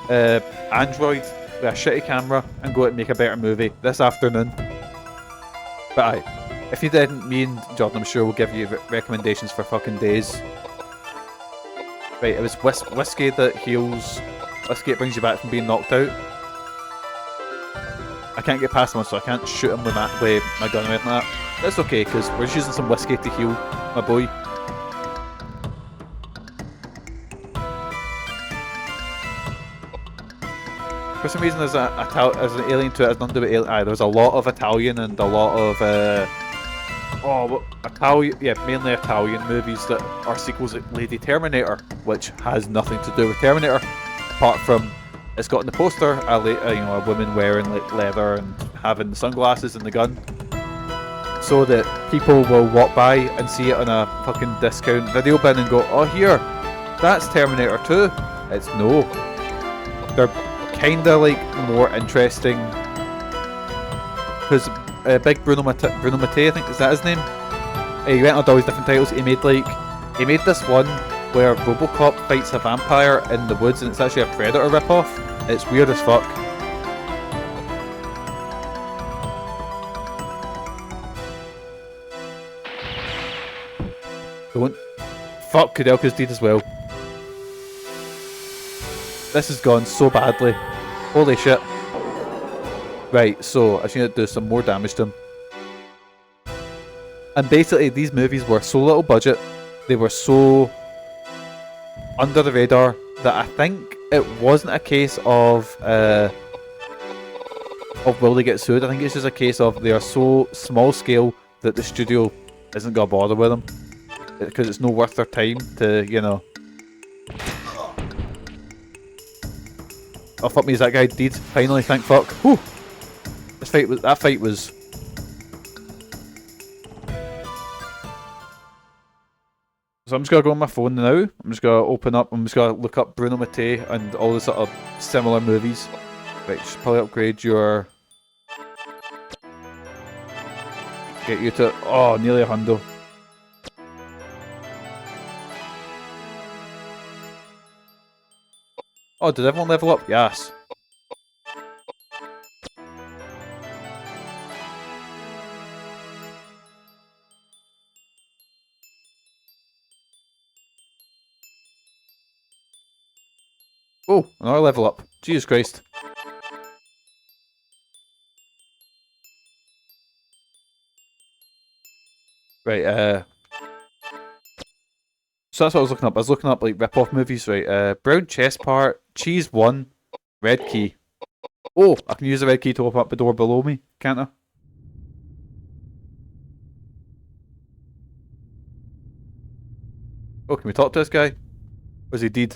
Android with a shitty camera, and go out and make a better movie this afternoon. But aye, if you didn't, me and Jordan, I'm sure, will give you recommendations for fucking days. Right, it was whiskey that heals... Whiskey that brings you back from being knocked out. I can't get past him, so I can't shoot him with my gun or anything like that. That's okay, because we're just using some whiskey to heal my boy. For some reason, there's an alien to it. It's nothing to do with alien. There's a lot of Italian and a lot of Italian, mainly Italian movies that are sequels like Lady Terminator, which has nothing to do with Terminator, apart from it's got in the poster a woman wearing like leather and having the sunglasses and the gun, so that people will walk by and see it on a fucking discount video bin and go, "Oh, here, that's Terminator 2." It's no. They're kinda like more interesting because big Bruno Mattei, I think, is that his name? He went on all these different titles. He made this one where RoboCop fights a vampire in the woods, and it's actually a Predator ripoff. It's weird as fuck. Don't fuck, Kudelka's deed as well. This has gone so badly. Holy shit. Right, so I just need to do some more damage to him. And basically, these movies were so little budget, they were so under the radar, that I think it wasn't a case of will they get sued. I think it's just a case of they are so small scale that the studio isn't gonna bother with them, because it's no worth their time to, you know. Oh fuck me, is that guy dead? Finally, thank fuck. Whew. That fight was. So I'm just gonna go on my phone now. I'm just gonna look up Bruno Mattei and all the sort of similar movies. Right, should probably upgrade your. Get you to nearly $100. Oh, did everyone level up? Yes. Oh, another level up. Jesus Christ. Right, so that's what I was looking up. I was looking up like rip-off movies, right? Brown chest part, cheese 1, red key. Oh, I can use the red key to open up the door below me, can't I? Oh, can we talk to this guy? Was he dead?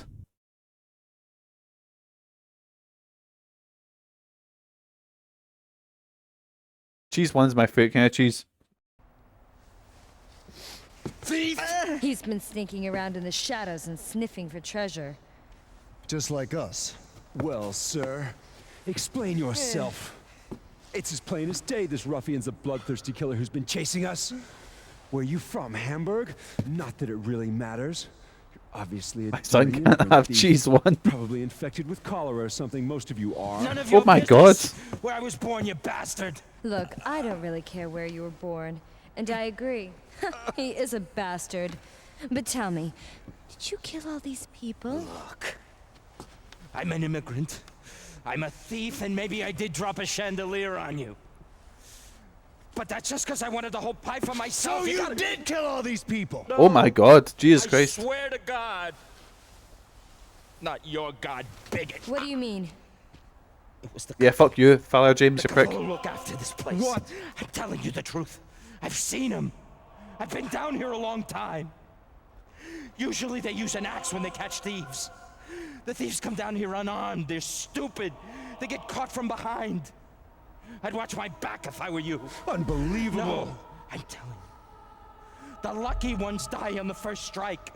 Cheese 1's my favourite kind of cheese. Thief! He's been sneaking around in the shadows and sniffing for treasure. Just like us. Well, sir, explain yourself. It's as plain as day this ruffian's a bloodthirsty killer who's been chasing us. Where are you from, Hamburg? Not that it really matters. You're obviously a my son can't have cheese 1. Probably infected with cholera or something. Most of you are. None of your oh my god. Where I was born, you bastard. Look, I don't really care where you were born. And I agree. He is a bastard. But tell me, did you kill all these people? Look, I'm an immigrant. I'm a thief, and maybe I did drop a chandelier on you. But that's just because I wanted the whole pie for myself. So you did kill all these people? No, oh my god, Jesus Christ. I swear to God. Not your God, bigot. What do you mean? It was the yeah, fuck you, Father James, you prick. Look after this place. What? I'm telling you the truth. I've seen him. I've been down here a long time. Usually they use an axe when they catch thieves. The thieves come down here unarmed. They're stupid. They get caught from behind. I'd watch my back if I were you. Unbelievable. No, I'm telling you. The lucky ones die on the first strike.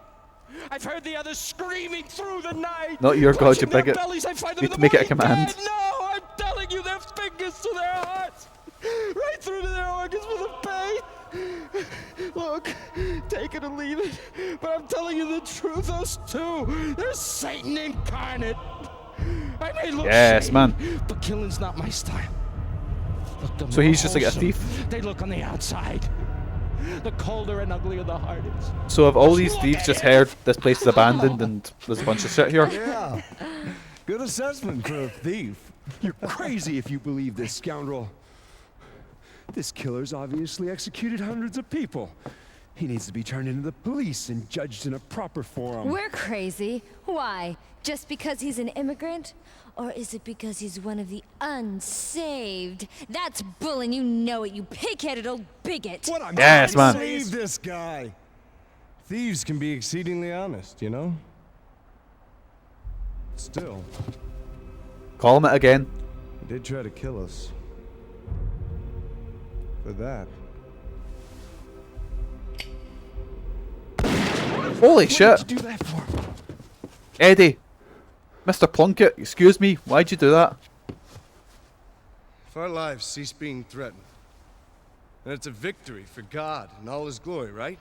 I've heard the others screaming through the night. Not your god, you bigot. Bellies, I find them you have to make it a command. Dead. No, I'm telling you, their fingers to their hearts. Right through to their organs with a pain. Look, take it or leave it. But I'm telling you the truth, those two, they're Satan incarnate. I may look yes, shady, man. but killing's not my style. Look, so he's just like a thief. They look on the outside. The colder and uglier the heart is. So have all these thieves just heard this place is abandoned and there's a bunch of shit here? Yeah. Good assessment for a thief. You're crazy if you believe this scoundrel. This killer's obviously executed hundreds of people. He needs to be turned into the police and judged in a proper forum. We're crazy. Why? Just because he's an immigrant? Or is it because he's one of the unsaved? That's bull and you know it, you pig-headed old bigot. What I'm Yes, man. Save this guy. Thieves can be exceedingly honest, you know? Still, Call him it again. he did try to kill us. For that. Holy shit. What'd you do that for? Eddie. Mr. Plunkett, excuse me, why'd you do that? If our lives cease being threatened, then it's a victory for God and all his glory, right?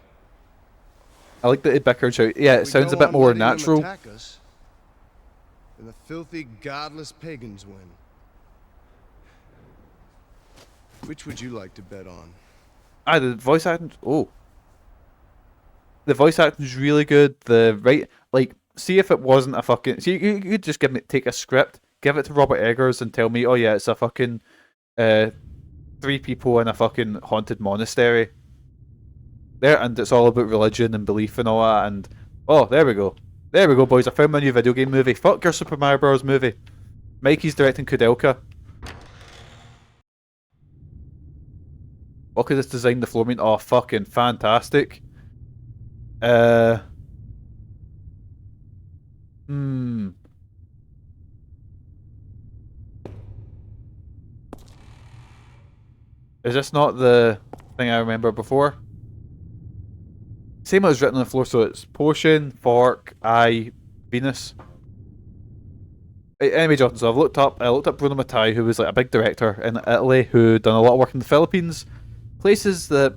I like that he bickered out. Yeah, it If we sounds a go bit on more letting them natural. attack us, then the filthy, godless pagans win. Which would you like to bet on? The voice acting. Oh. The voice acting's really good. See if it wasn't a fucking. See, you could just take a script, give it to Robert Eggers, and tell me, oh yeah, it's a fucking 3 people in a fucking haunted monastery. There, and it's all about religion and belief and all that. And oh, there we go, boys. I found my new video game movie. Fuck your Super Mario Bros. Movie. Mikey's directing Kudelka. Look at this design. The floor mean. Oh, fucking fantastic. Is this not the thing I remember before? Same as written on the floor, so it's potion, fork, eye, Venus. Anyway, Jonathan, so I looked up Bruno Mattei, who was like a big director in Italy, who done a lot of work in the Philippines, places that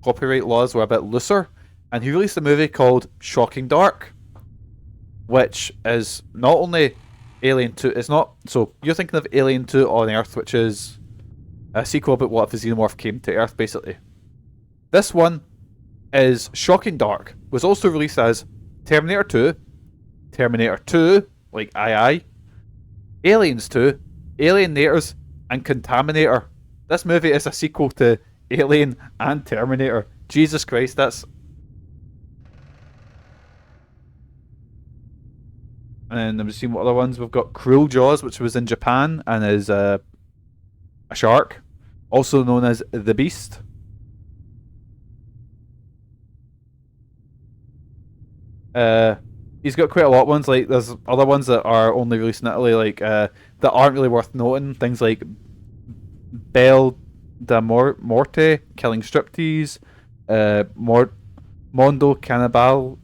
copyright laws were a bit looser, and he released a movie called Shocking Dark, which is not only Alien 2, it's not, so you're thinking of Alien 2 on Earth, which is a sequel about what if the Xenomorph came to Earth, basically. This one is Shocking Dark, was also released as Terminator 2, Terminator 2, like aye, Aliens 2, Alienators, and Contaminator. This movie is a sequel to Alien and Terminator. Jesus Christ, that's... And I'm just seeing what other ones. We've got Cruel Jaws, which was in Japan, and is a shark, also known as The Beast. He's got quite a lot of ones, like there's other ones that are only released in Italy, like that aren't really worth noting. Things like Belle da Morte, Killing Striptease, Mondo Cannibal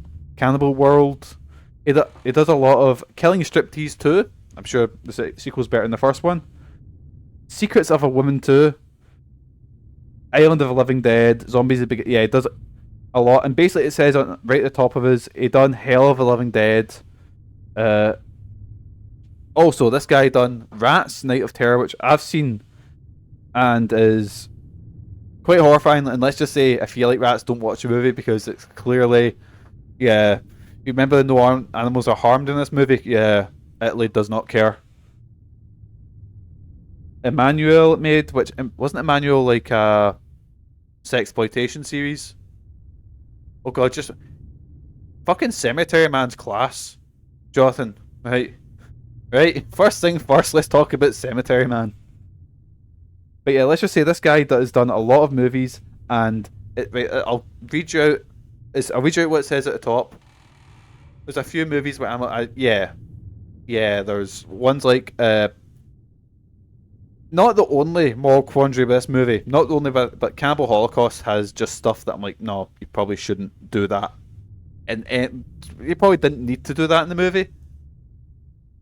World. He does a lot of Killing Striptease 2. I'm sure the sequel's better than the first one. Secrets of a Woman 2. Island of the Living Dead. Zombies. Yeah, he does a lot. And basically it says right at the top of his, he done Hell of the Living Dead. Also, this guy done Rats, Night of Terror, which I've seen and is quite horrifying. And let's just say, if you like rats, don't watch the movie because it's clearly, yeah. You remember no animals are harmed in this movie? Yeah, Italy does not care. Emmanuel made, which wasn't Emmanuel like a sexploitation series? Oh god, just fucking Cemetery Man's class, Jonathan. Right. First thing first, let's talk about Cemetery Man. But yeah, let's just say this guy has done a lot of movies, and I'll read you out. I'll read you out what it says at the top. There's a few movies where yeah. There's ones like not the only moral quandary with this movie, not the only, but Cannibal Holocaust has just stuff that I'm like, no, you probably shouldn't do that, and you probably didn't need to do that in the movie.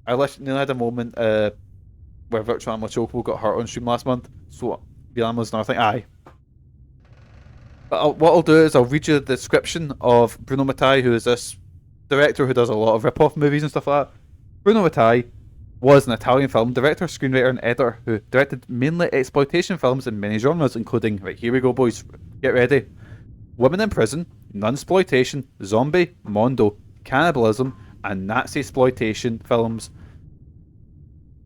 I literally had a moment where Virtual Animal Choco got hurt on stream last month, so the animal's another thing. Aye. But what I'll do is I'll read you the description of Bruno Mattei, who is this director who does a lot of rip-off movies and stuff like that. Bruno Mattei was an Italian film director, screenwriter, and editor who directed mainly exploitation films in many genres, including, right, here we go, boys, get ready: Women in Prison, Nunsploitation, Zombie, Mondo, Cannibalism, and Nazi exploitation films.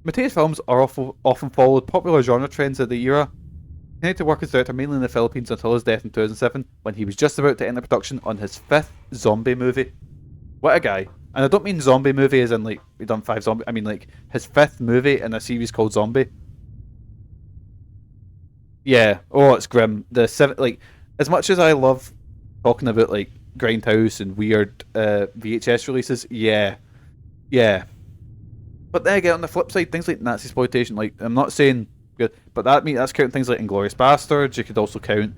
Mateus films are often followed popular genre trends of the era. He continued to work as director mainly in the Philippines until his death in 2007, when he was just about to enter production on his 5th zombie movie. What a guy. And I don't mean zombie movie as in like, we've done 5 zombie, I mean like his 5th movie in a series called Zombie. Yeah, oh, it's grim. Like, as much as I love talking about like Grindhouse and weird VHS releases, yeah. But then again, on the flip side, things like Nazi exploitation, like, I'm not saying good, but that's counting things like Inglourious Basterds. You could also count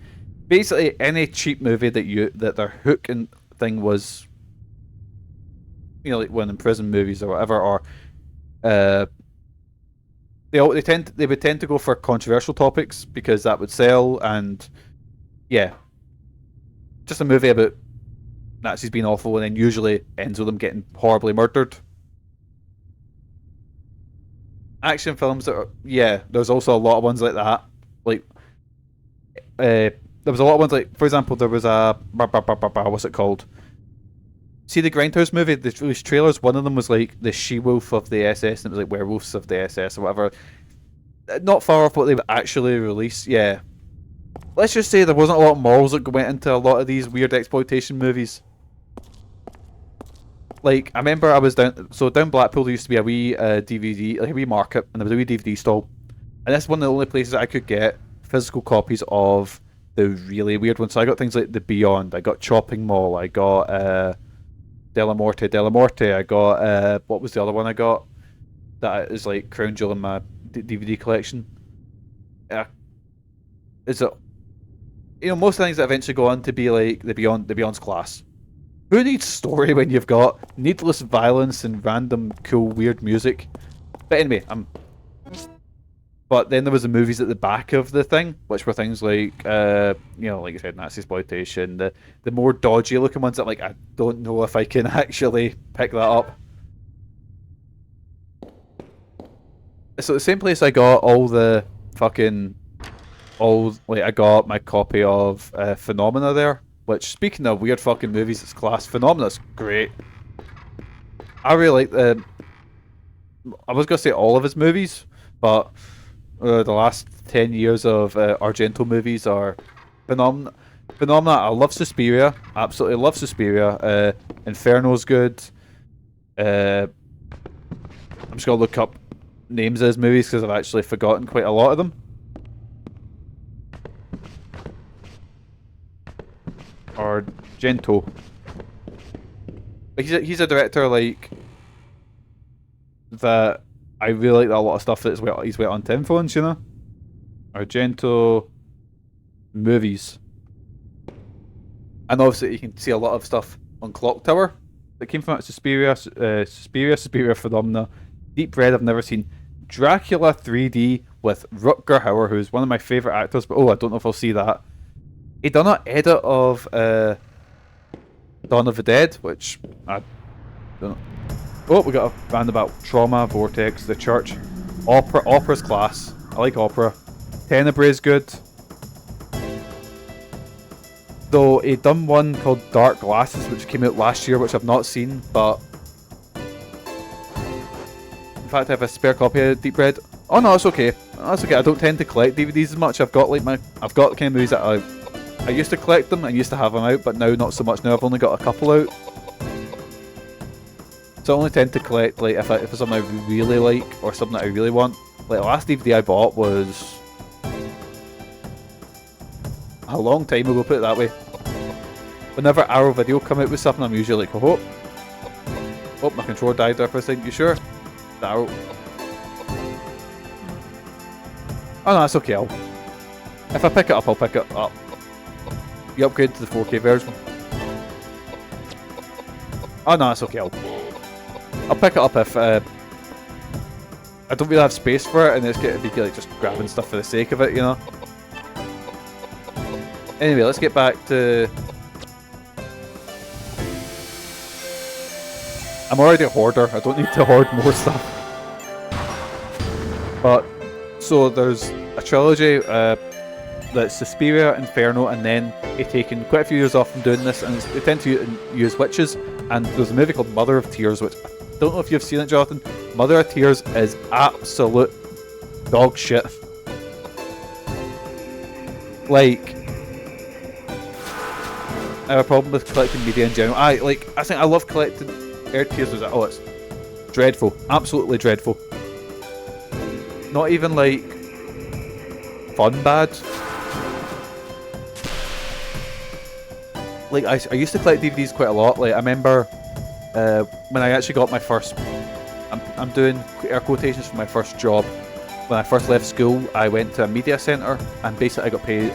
basically any cheap movie that their hook and thing was, you know, like one in prison movies or whatever, or they would tend to go for controversial topics because that would sell, and yeah, just a movie about Nazis being awful, and then usually ends with them getting horribly murdered. Action films there's also a lot of ones like that. Like, there was a lot of ones like, for example, there was a what's it called? See the Grindhouse movie? They released trailers. One of them was like the She-Wolf of the SS, and it was like Werewolves of the SS or whatever. Not far off what they've actually released. Yeah, let's just say there wasn't a lot of morals that went into a lot of these weird exploitation movies. Like, I remember I was down Blackpool, there used to be a wee DVD, like a wee market, and there was a wee DVD stall. And that's one of the only places that I could get physical copies of the really weird ones. So I got things like The Beyond, I got Chopping Mall, I got Della Morte, I got, what was the other one I got? That is like crown jewel in my DVD collection. Is it, you know, most of the things that eventually go on to be like the Beyond's class. Who needs story when you've got needless violence and random cool weird music? But anyway, but then there was the movies at the back of the thing, which were things like, you know, like I said, Nazi exploitation, the more dodgy looking ones that, like, I don't know if I can actually pick that up. So the same place I got all the fucking I got my copy of Phenomena there. Which, speaking of weird fucking movies, it's class. Phenomena's great. I really like I was gonna say all of his movies, but the last 10 years of Argento movies are Phenomena. I love Suspiria. Absolutely love Suspiria. Inferno's good. I'm just gonna look up names of his movies because I've actually forgotten quite a lot of them. Argento. He's a director like that. I really like a lot of stuff that's he's went on to influence, you know. Argento movies, and obviously you can see a lot of stuff on Clock Tower that came from it. Suspiria, Phenomena, Deep Red. I've never seen. Dracula 3D with Rutger Hauer, who's one of my favorite actors, but I don't know if I'll see that. He done an edit of Dawn of the Dead, which I don't know. Oh, we got a roundabout. Trauma, Vortex, The Church. Opera's class. I like opera. Tenebrae's good. Though he done one called Dark Glasses, which came out last year, which I've not seen, but in fact I have a spare copy of Deep Red. Oh no, it's okay. That's okay. I don't tend to collect DVDs as much. I've got the kind of movies that I used to collect them and used to have them out, but now not so much. Now I've only got a couple out. So I only tend to collect like if it's something I really like or something that I really want. Like the last DVD I bought was a long time ago, put it that way. Whenever Arrow Video come out with something, I'm usually like, oh, my controller died there for a second. You sure? The Arrow. Oh no, that's okay. If I pick it up, I'll pick it up. You upgrade to the 4K version. Oh no, it's okay. I'll pick it up if I don't really have space for it, and it's going to be like just grabbing stuff for the sake of it, you know. Anyway, let's get back to. I'm already a hoarder. I don't need to hoard more stuff. But so there's a trilogy. That's Suspiria, Inferno, and then they've taken quite a few years off from doing this, and they tend to use witches. And there's a movie called Mother of Tears, which I don't know if you've seen it, Jonathan. Mother of Tears is absolute dog shit. Like, I have a problem with collecting media in general. I think I love collecting Air Tears. Oh, it's dreadful, absolutely dreadful. Not even like fun bad. Like I used to collect DVDs quite a lot. Like I remember when I actually got my first. I'm doing air quotations for my first job. When I first left school, I went to a media centre, and basically I got paid.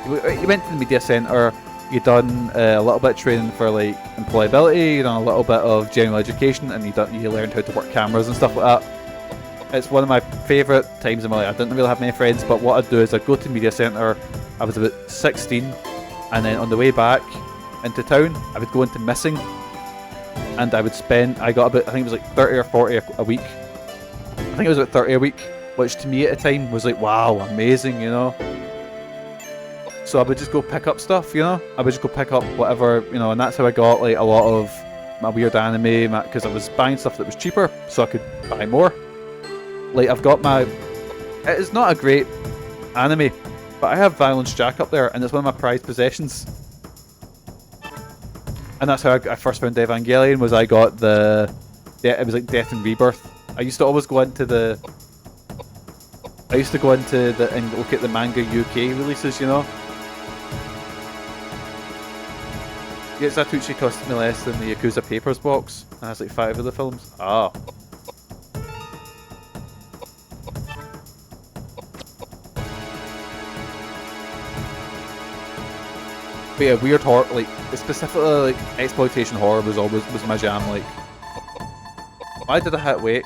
You went to the media centre. You done a little bit of training for like employability. You done a little bit of general education, and you learned how to work cameras and stuff like that. It's one of my favourite times in my life. I didn't really have many friends, but what I'd do is I'd go to the media centre. I was about 16, and then on the way back into town, I would go into Missing, and I would spend. I got about, I think it was like 30 or 40 a week. I think it was about 30 a week, which to me at the time was like, wow, amazing, you know. So I would just go pick up stuff, you know. I would just go pick up whatever, you know, and that's how I got like a lot of my weird anime, because I was buying stuff that was cheaper, so I could buy more. Like I've got my, it is not a great anime, but I have Violence Jack up there, and it's one of my prized possessions. And that's how I first found Evangelion. Was I got it was like Death and Rebirth. I used to always go into and look at the manga UK releases, you know. Yes, Zatuchi cost me less than the Yakuza Papers box, and has like 5 of the films. Ah. But yeah, weird horror, like specifically like exploitation horror was my jam. Like, why did I hit wait?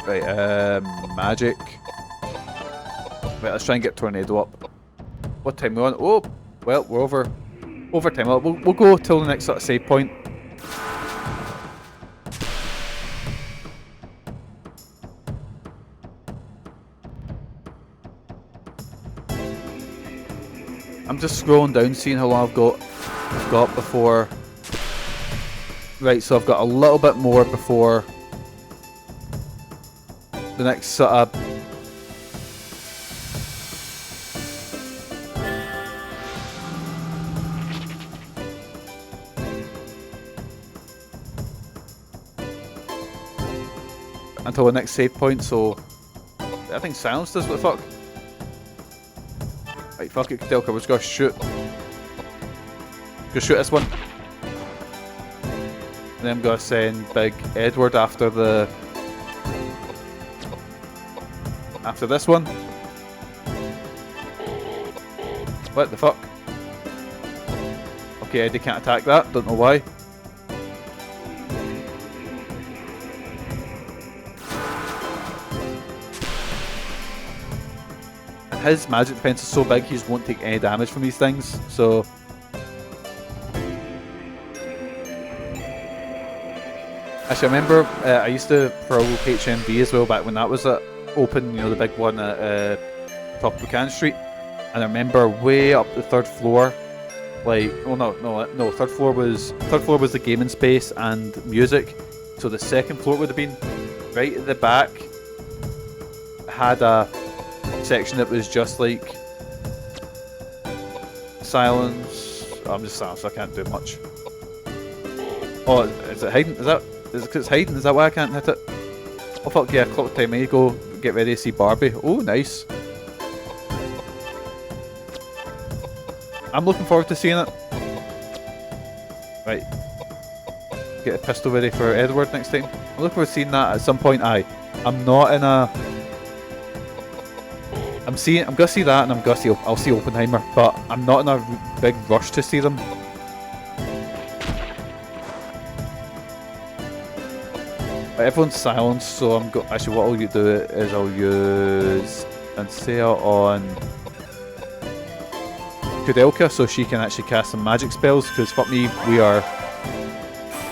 Right, magic. Right, let's try and get Tornado up. What time are we on? Oh, well, we're over time. We'll go till the next sort of save point. I'm just scrolling down, seeing how long I've got before. Right, so I've got a little bit more before the next sort of. Until the next save point, so I think silence does what the fuck. Right, fuck it, Delka, we're just gonna shoot. Go shoot this one. And then I'm gonna send Big Edward after this one. What the fuck? Okay, Eddie can't attack that, don't know why. His magic defense is so big he just won't take any damage from these things, so. Actually, I remember I used to provoke HMV as well back when that was open, you know, the big one at top of Buchanan Street. And I remember way up the 3rd floor, like, oh no, third floor was the gaming space and music. So the 2nd floor would have been right at the back. Had a section that was just like silence. Oh, I'm just silent, so I can't do much. Oh, is it hiding? Is it 'cause it's hiding? Is that why I can't hit it? Oh fuck yeah, clock time. I need to go get ready to see Barbie. Oh, nice. I'm looking forward to seeing it. Right. Get a pistol ready for Edward next time. I'm looking forward to seeing that at some point. I'm not in a. I'm gonna see that, and I'll see Oppenheimer, but I'm not in a big rush to see them. But everyone's silenced, so actually what I'll do is I'll use Ansea on Kudelka, so she can actually cast some magic spells, because fuck me, I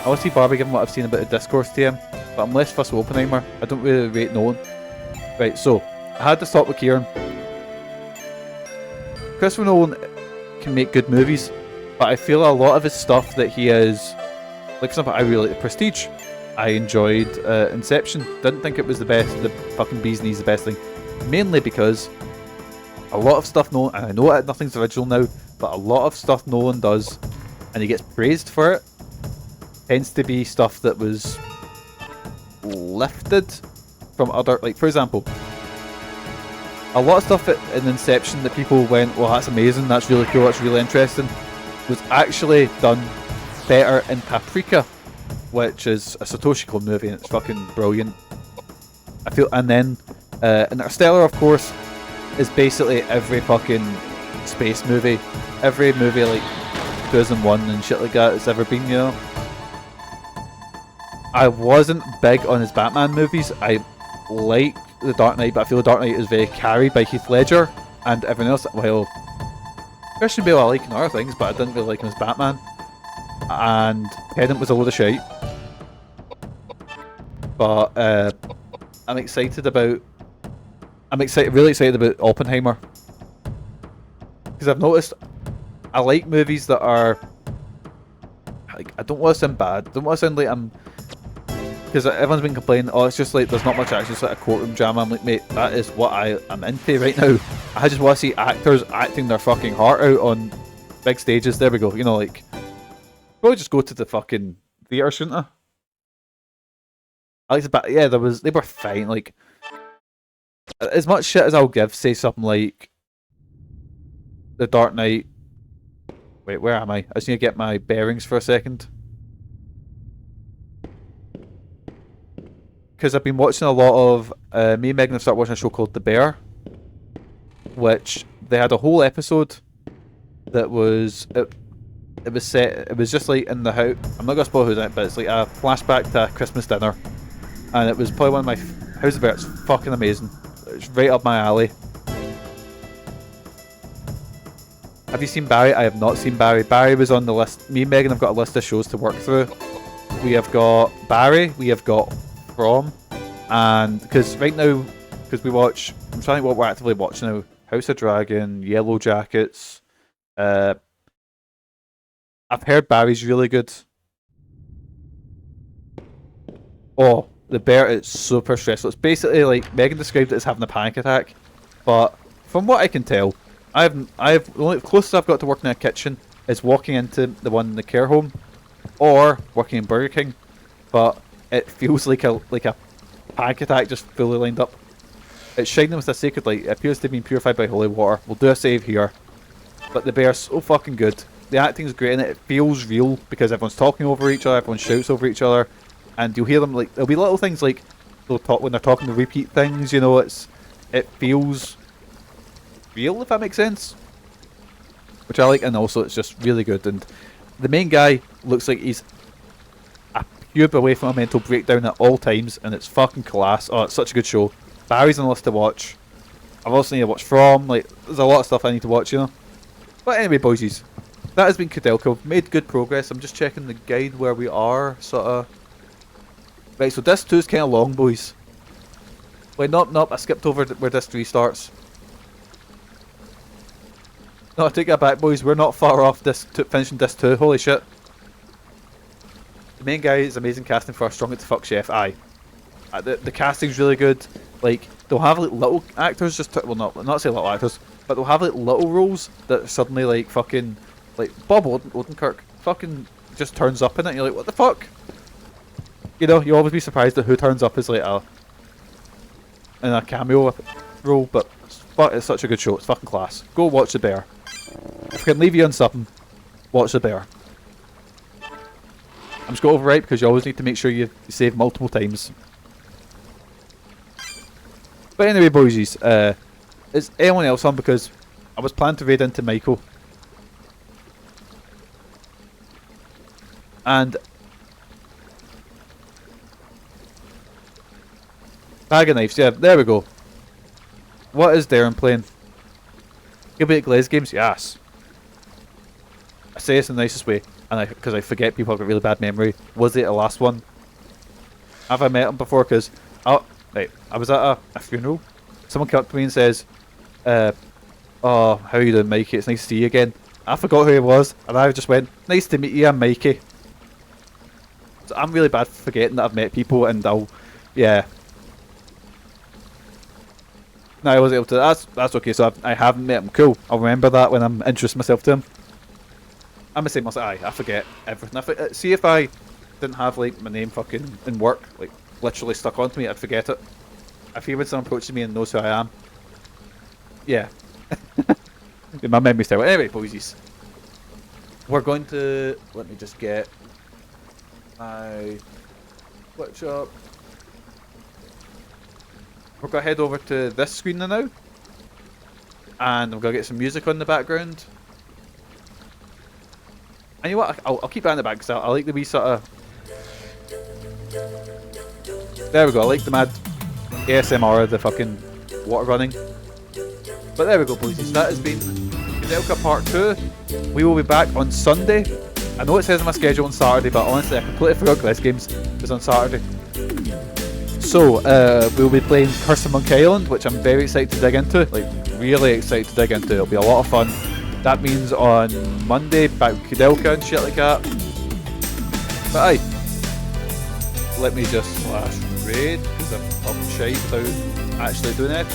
want to see Barbie given what I've seen about the discourse to him, but I'm less fussed with Oppenheimer. I don't really rate Nolan. Right, so I had to stop with Kieran. Christopher Nolan can make good movies, but I feel a lot of his stuff that he is, like for example, I really like The Prestige. I enjoyed Inception. Didn't think it was the best. The fucking bee's knees the best thing, mainly because a lot of stuff Nolan, and I know nothing's original now, but a lot of stuff Nolan does, and he gets praised for it, tends to be stuff that was lifted from other, like for example, a lot of stuff in Inception that people went, well, that's amazing, that's really cool, that's really interesting, was actually done better in Paprika, which is a Satoshi Kon movie, and it's fucking brilliant. I feel, and then Interstellar, of course, is basically every fucking space movie, every movie like 2001 and shit like that that's ever been, you know. I wasn't big on his Batman movies. I liked The Dark Knight, but I feel The Dark Knight is very carried by Heath Ledger and everyone else. Well, Christian Bale I like in other things, but I didn't really like him as Batman. And Tenet was a load of shite. But I'm really excited about Oppenheimer. Because I've noticed I like movies that are, like, I don't want to sound bad. I don't want to sound like I'm, because everyone's been complaining, oh, it's just like there's not much action, it's like a courtroom drama. I'm like, mate, that is what I am into right now. I just want to see actors acting their fucking heart out on big stages. There we go. You know, like, probably just go to the fucking theatre, shouldn't I? I like the yeah, they were fine. Like, as much shit as I'll give, say something like The Dark Knight. Wait, where am I? I just need to get my bearings for a second. Because I've been watching a lot of... me and Megan have started watching a show called The Bear. Which, they had a whole episode that was... It was set... It was just like in the house... I'm not going to spoil who's in it, but it's like a flashback to a Christmas dinner. And it was probably one of my... House of the Bear, it's fucking amazing. It's right up my alley. Have you seen Barry? I have not seen Barry. Barry was on the list. Me and Megan have got a list of shows to work through. We have got Barry, we have got From, and because right now, because we watch, I'm trying to think what we're actively watching now. House of Dragon, Yellow Jackets. I've heard Barry's really good. Oh, The Bear is super stressful. It's basically like Megan described it as having a panic attack, but from what I can tell, the only closest I've got to working in a kitchen is walking into the one in the care home, or working in Burger King, but it feels like a panic attack just fully lined up. It's shining with a sacred light. It appears to have been purified by holy water. We'll do a save here. But The Bear's so fucking good. The acting's great in it. It feels real because everyone's talking over each other, everyone shouts over each other, and you'll hear them, like, there'll be little things like they'll talk when they're talking to repeat things, you know, it feels real, if that makes sense. Which I like, and also it's just really good. And the main guy looks like he's a cube away from a mental breakdown at all times, and it's fucking class. Oh, it's such a good show. Barry's on the list to watch. I've also need to watch From. Like, there's a lot of stuff I need to watch, you know. But anyway, boysies, that has been Kudelka. We've made good progress. I'm just checking the guide where we are, sort of. Right, so disc 2 is kind of long, boys. Wait, nope, I skipped over where disc 3 starts. No, I take that back, boys. We're not far off finishing disc 2. Holy shit. The main guy is amazing casting for a strong to fuck chef. Aye. The casting's really good. Like, they'll have like little actors just well, not say little actors, but they'll have like little roles that suddenly like fucking like Bob Odenkirk fucking just turns up in it and you're like, what the fuck? You know, you always be surprised at who turns up as like in a cameo role, but it's such a good show. It's fucking class. Go watch The Bear. If I can leave you on something, watch The Bear. I'm just going to overwrite because you always need to make sure you save multiple times. But anyway, boysies, is anyone else on? Because I was planning to raid into Michael. And bag of knives, yeah, there we go. What is Darren playing? He'll be at Glaze Games? Yes. I say this in the nicest way, and because I forget people have got really bad memory. Was it the last one? Have I met him before? Because I was at a funeral. Someone came up to me and says, oh, Oh, how you doing, Mikey? It's nice to see you again. I forgot who he was, and I just went, nice to meet you, I'm Mikey. So I'm really bad for forgetting that I've met people, and yeah. No, I wasn't able to. That's okay. So I haven't met him. Cool. I'll remember that when I'm introducing myself to him. I'm the same. I forget everything. See if I didn't have like my name fucking in work, like literally stuck onto me, I'd forget it. I feel when someone approaches me and knows who I am. Yeah. My memory's terrible. Anyway, boysies. We're going to... Let me just get my glitch up. We're going to head over to this screen now. And we're going to get some music on the background. And you know what? I'll keep that in the back because I like the wee sort of... There we go. I like the mad ASMR of the fucking water running. But there we go, boys. That has been Kudelka Part 2. We will be back on Sunday. I know it says on my schedule on Saturday, but honestly I completely forgot this game was on Saturday. So, we'll be playing Curse of Monkey Island, which I'm very excited to dig into. Like, really excited to dig into. It'll be a lot of fun. That means on Monday, back with Kudelka and shit like that. But aye. Let me just slash raid, because I'm talking shite without actually doing it.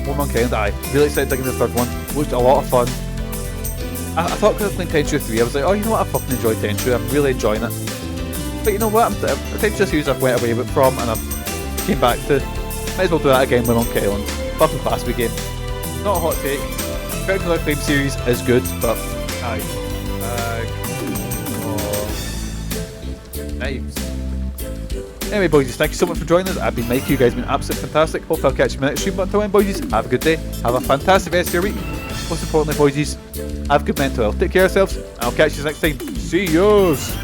More Monkey Island, aye. Really excited to dig into the third one. Looked a lot of fun. I thought because I was playing Tenchu 3, I was like, oh, you know what, I fucking enjoy Tenchu. I'm really enjoying it. But you know what, Tenchu series I've went away from, and I've came back to. Might as well do that again with Monkey Island. Fucking classic game. Not a hot take. Critical Acclaim series is good, but aye. Knives. Anyway, boys, thank you so much for joining us. I've been Mikey. You guys have been absolutely fantastic. Hope I'll catch you in the next stream. But until then, boys, have a good day. Have a fantastic rest of your week. Most importantly, boys, have good mental health. Take care of yourselves. And I'll catch you next time. See yous.